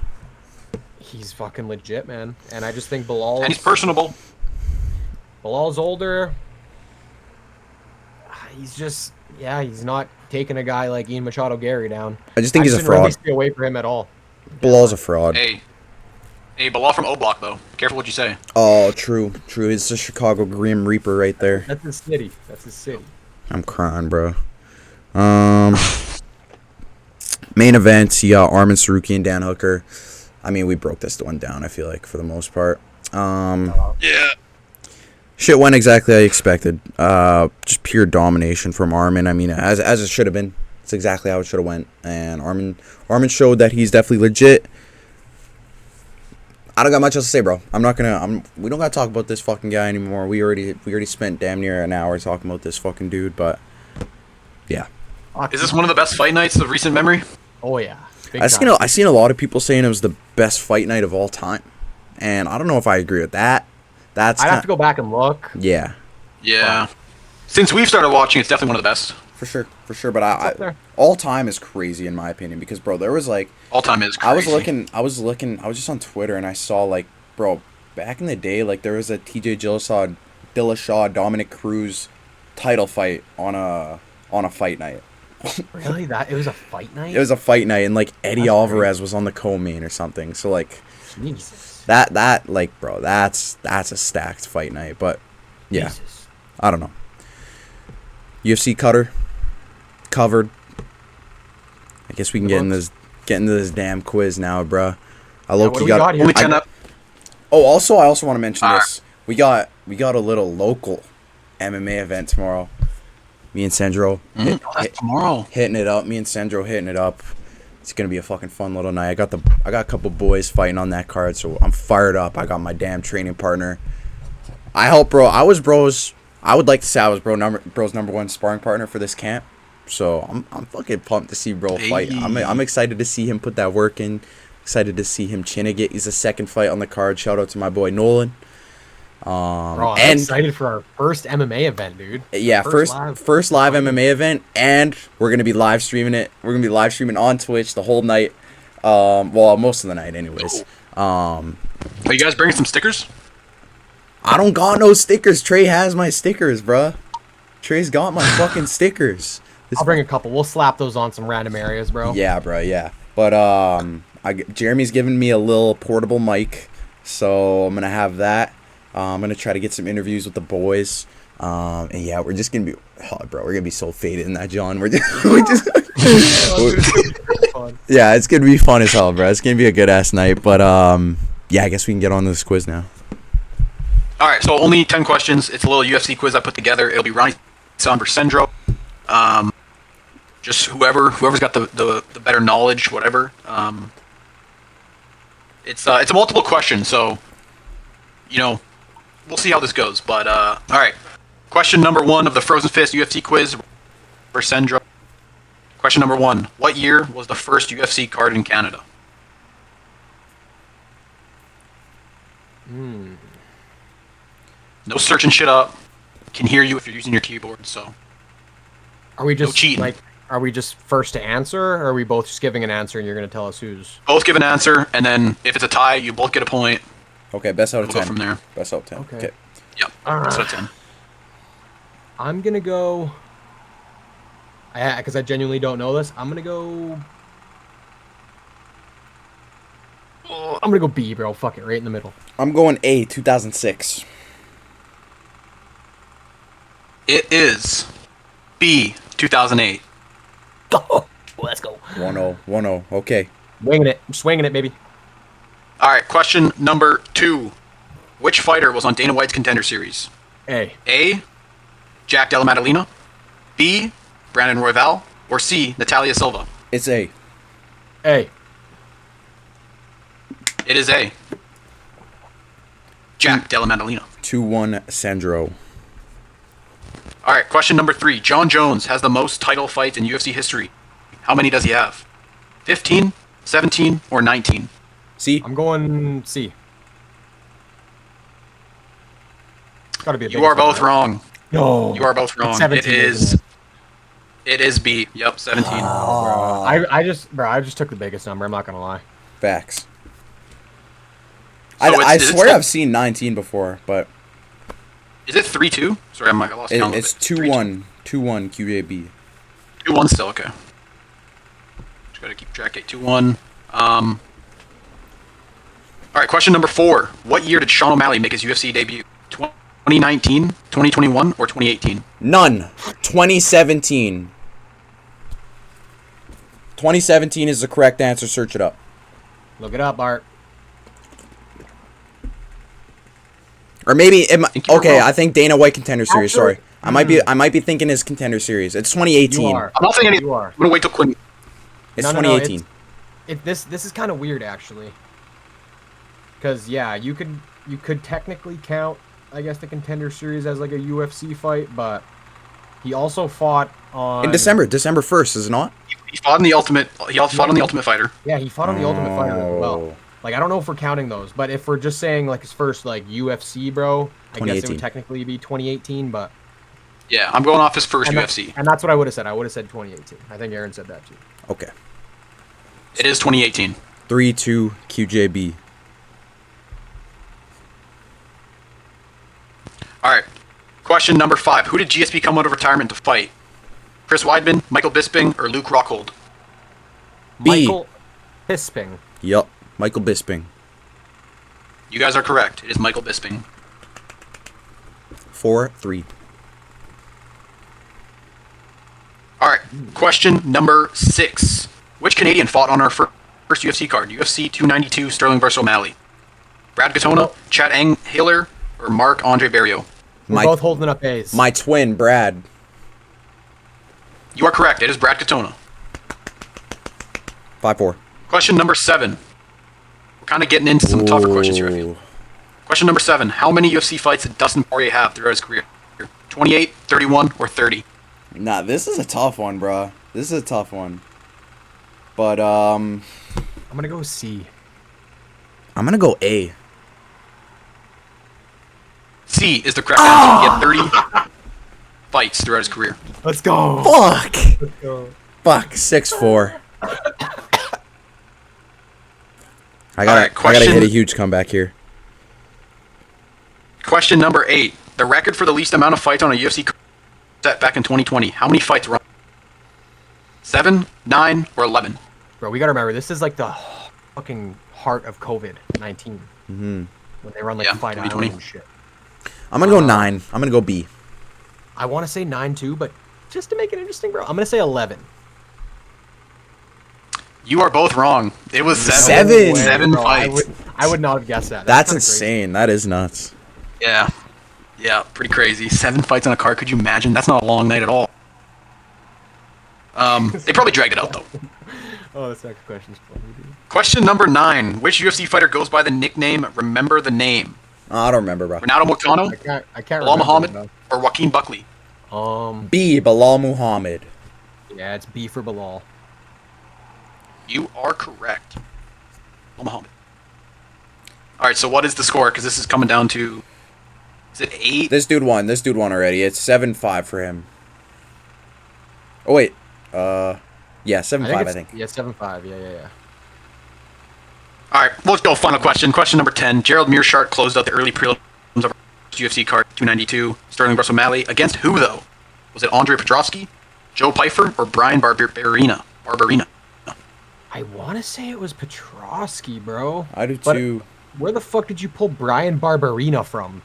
He's fucking legit, man. And I just think Bilal's... And he's personable. Bilal's older. He's just... Yeah, he's not taking a guy like Ian Machado Gary down. I just think he's a didn't really fraud. stay away from him at all. Bilal's a fraud. Hey, Hey, Bilal from O Block though. Careful what you say. Oh, true. It's the Chicago Grim Reaper right there. That's his city. That's his city. I'm crying, bro. Main events, you got Armin Saruki and Dan Hooker. I mean, we broke this one down, I feel like, for the most part. Yeah. Shit went exactly how you expected. Just pure domination from Armin. I mean, as it should have been. It's exactly how it should have went. And Armin showed that he's definitely legit. I don't got much else to say, bro. We don't gotta talk about this fucking guy anymore. We already spent damn near an hour talking about this fucking dude, but yeah. Is this one of the best fight nights of recent memory? Oh yeah. Big I time. seen a lot of people saying it was the best fight night of all time, and I don't know if I agree with that. I'd have to go back and look. Yeah, Yeah. Since we've started watching, it's definitely one of the best. for sure. But up I there. all time is crazy in my opinion because, bro, there was like All time is crazy. I was just on Twitter and I saw like, bro, back in the day, like there was a TJ Dillashaw Dominic Cruz title fight on a fight night. Really? It was a fight night? It was a fight night and like Eddie That's Alvarez was on the co-main or something. So like Jesus. that like, bro, that's a stacked fight night. But yeah, Jesus. I don't know. UFC covered. I guess we can get into this damn quiz now, bruh. I What do we got here? Only 10 up. Oh, also, I also want to mention Alright. this. We got a little local MMA event tomorrow. Me and Sandro That's tomorrow. hitting it up. Me and Sandro hitting it up. It's gonna be a fucking fun little night. I got a couple boys fighting on that card, so I'm fired up. I got my damn training partner. I would like to say I was bro's number one sparring partner for this camp. So I'm fucking pumped to see bro fight. I'm excited to see him put that work in. Excited to see him chin it. He's the second fight on the card. Shout out to my boy Nolan. Bro, I'm excited for our first MMA event, dude. Yeah, first live MMA event, and we're gonna be live streaming it. We're gonna be live streaming on Twitch the whole night. Well, most of the night, anyways. Are you guys bringing some stickers? I don't got no stickers. Trey has my stickers, bruh. Trey's got my fucking stickers. I'll bring a couple. We'll slap those on some random areas, bro. Yeah, bro. Yeah, but Jeremy's giving me a little portable mic, so I'm gonna have that. I'm gonna try to get some interviews with the boys. And yeah, we're just gonna be, bro. We're gonna be so faded in that, John. We're just yeah, it's gonna be fun as hell, bro. It's gonna be a good ass night. But yeah, I guess we can get on to this quiz now. All right, so only 10 questions. It's a little UFC quiz I put together. It'll be Ronnie San versus Sandro. Just whoever's got the better knowledge, whatever. It's a multiple question, so we'll see how this goes. But all right, question number 1 of the Frozen Fist UFC quiz for Sandro. Question number 1: what year was the first UFC card in Canada? No searching shit up. Can hear you if you're using your keyboard. So Are we just cheating. like? Are we just first to answer, or are we both just giving an answer and you're gonna tell us who's? both give an answer, and then if it's a tie, you both get a point. Okay, best out of We'll go 10. from there. Best out of 10. Okay. Yep. Alright. So 10. I'm gonna go. Because I genuinely don't know this. I'm gonna go. Oh, I'm gonna go B, bro. Fuck it, right in the middle. I'm going A, 2006. It is B, 2008. Go. Let's go. 1-0. 1-0. Okay. Winging it. I'm swinging it, baby. All right, question number 2. Which fighter was on Dana White's Contender Series? A. A, Jack Della Maddalena. B, Brandon Royval. Or C, Natalia Silva. It's A. A. It is A, Jack Della Maddalena. 2-1 Sandro. All right, question number 3. John Jones has the most title fights in UFC history. How many does he have? 15, 17, or 19? See? I'm going C. It's gotta be a big You are one, both right? wrong. No. You are both wrong. 17, It is. isn't It is B. Yep, 17. I just took the biggest number. I'm not gonna lie. Facts. So I it's swear I've seen 19 before, but Is it 3-2? Sorry, I lost count. it's 2-1. 2-1 QJB. 2-1 still, okay. Just gotta keep track. 2-1. All right, question number 4. What year did Sean O'Malley make his UFC debut? 2019, 2021, or 2018? None. 2017. 2017 is the correct answer. Search it up. Look it up, Art. Or maybe think you're okay. wrong. I think Dana White Contender Series. Actually- Sorry, I might be thinking his Contender Series. It's 2018. You are. I'm not saying anything. You are. I'm going to wait till Quinn. It's No, 2018. This is kind of weird actually. Because yeah, you could technically count, I guess, the Contender Series as like a UFC fight, but he also fought on In December 1st, is it not? He fought in the Ultimate. He also fought on the Ultimate Fighter. Yeah, he fought on the Ultimate Fighter as Oh. well. Like I don't know if we're counting those, but if we're just saying like his first like UFC, bro, I guess it 2018. would technically be 2018. But Yeah, I'm going off his first and, UFC. and that's what I would have said. I would have said 2018. I think Aaron said that too. Okay. It is 2018. 3-2 QJB. All right. Question number 5. Who did GSP come out of retirement to fight? Chris Weidman, Michael Bisping, or Luke Rockhold? B. Michael Bisping. Yup. Michael Bisping. You guys are correct. It is Michael Bisping. 4-3. All right. Question number 6. Which Canadian fought on our first UFC card? UFC 292 Sterling vs. O'Malley. Brad Katona, Chad Hiller, or Marc-Andre Barrio? We're both holding up A's. My twin, Brad. You are correct. It is Brad Katona. 5-4. Question number 7. We're kind of getting into some tougher questions here, I feel. Ooh. Question number 7. How many UFC fights did Dustin Poirier have throughout his career? 28, 31, or 30? Nah, this is a tough one, bro. This is a tough one. But I'm gonna go C. I'm gonna go A. C is the correct answer. He had 30 fights throughout his career. Let's go. Fuck. Let's go. Fuck. 6-4. I gotta Alright, question- hit a huge comeback here. Question number 8. The record for the least amount of fights on a UFC card set back in 2020. How many fights were on? 7, 9, or 11? Bro, we gotta remember this is like the fucking heart of COVID-19. Mm-hmm. When they run like Yeah, Fight 2020. Island and shit. I'm gonna go 9. I'm gonna go B. I want to say 9 too, but just to make it interesting, bro, I'm gonna say 11. You are both wrong. It was 7. Seven? 7 Bro, fights. I would not have guessed that. That's kinda crazy. insane. That is nuts. Yeah. Yeah, pretty crazy. 7 fights on a card. Could you imagine? That's not a long night at all. They probably dragged it out, though. Oh, this next question's funny, dude. Question number 9. Which UFC fighter goes by the nickname Remember the Name? Oh, I don't remember, bro. Renato Moicano, I can't Bilal remember. Muhammad, or Joaquin Buckley? B. Bilal Muhammad. Yeah, it's B for Bilal. You are correct. Bilal Muhammad. All right, so what is the score? Because this is coming down to... Is it 8? This dude won. This dude won already. It's 7-5 for him. Oh wait. Yeah, 7-5. I think. Yeah, 7-5. Yeah. All right, let's go. Final question. Question number 10. Gerald Meerschaert closed out the early prelims of UFC card 292. Sterling vs. O'Malley. Against who, though? Was it Andre Petrosky, Joe Pyfer, or Brian Barberina? I want to say it was Petrosky, bro. I do But too. Where the fuck did you pull Brian Barberina from?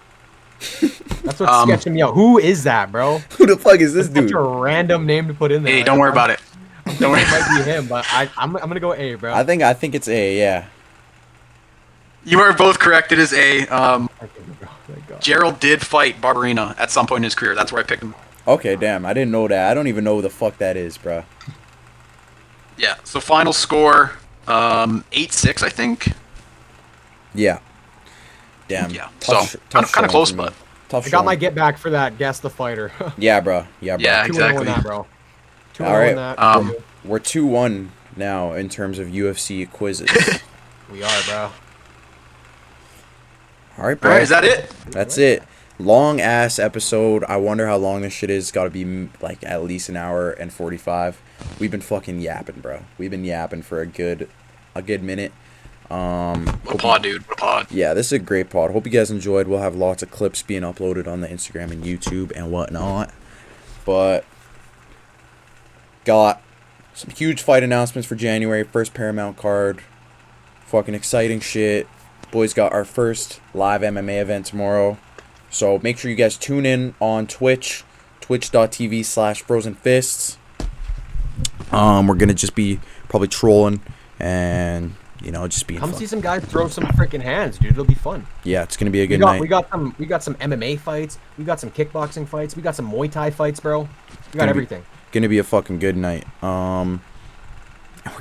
That's what's sketching me out. Who is that, bro? Who the fuck is this Such dude? a random name to put in there. Hey, Like, don't worry about it. Don't worry. It might be him, but I'm gonna go A, bro. I think it's A. Yeah. You are both correct. It is A. Okay, bro. Thank God. Gerald did fight Barberina at some point in his career. That's where I picked him. Okay, damn. I didn't know that. I don't even know who the fuck that is, bro. Yeah, so final score, 8-6, I think. Yeah. Damn. Yeah, Tough, so tough kind of showing close, for me. but Tough I got my showing. get back for that. Guess the fighter. Yeah, bro. Yeah, bro. Yeah, 2-0 exactly. in that, bro. 2-0 All right. in that. We're 2-1 now in terms of UFC quizzes. We are, bro. All right, bro. All right, is that it? That's it. Long ass episode. I wonder how long this shit is. Got to be like at least an hour and 45. We've been fucking yapping, bro. We've been yapping for a good minute. What a pod, dude. What a pod. Yeah, this is a great pod. Hope you guys enjoyed. We'll have lots of clips being uploaded on the Instagram and YouTube and whatnot. But got some huge fight announcements for January. First Paramount card. Fucking exciting shit. boys got our first live MMA event tomorrow. So make sure you guys tune in on Twitch, twitch.tv/frozenfists. We're gonna just be probably trolling and just being Come fun. see some guys throw some freaking hands, dude. It'll be fun. Yeah, it's gonna be a good night. We got some MMA fights. We got some kickboxing fights. We got some Muay Thai fights, bro. We got everything. Gonna be a fucking good night. We're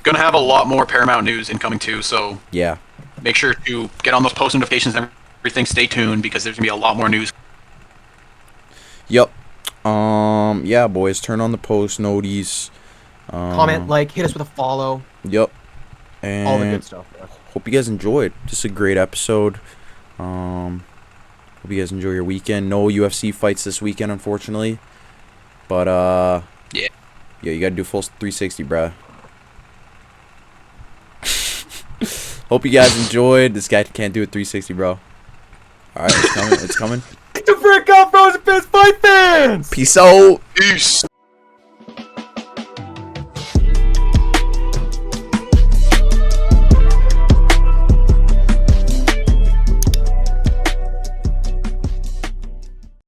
gonna have a lot more Paramount news incoming too, so Yeah. make sure to get on those post notifications and everything. Stay tuned because there's gonna be a lot more news. Yep. Yeah, boys, turn on the post noties. Comment, like, hit us with a follow. Yep. And All the good stuff. Bro. hope you guys enjoyed. Just a great episode. Hope you guys enjoy your weekend. No UFC fights this weekend, unfortunately. But Yeah, you gotta do full 360, bruh. Hope you guys enjoyed. This guy can't do a 360, bro. Alright, it's coming. It's coming. To break up Frozen Fist Fight fans! Peace out. peace.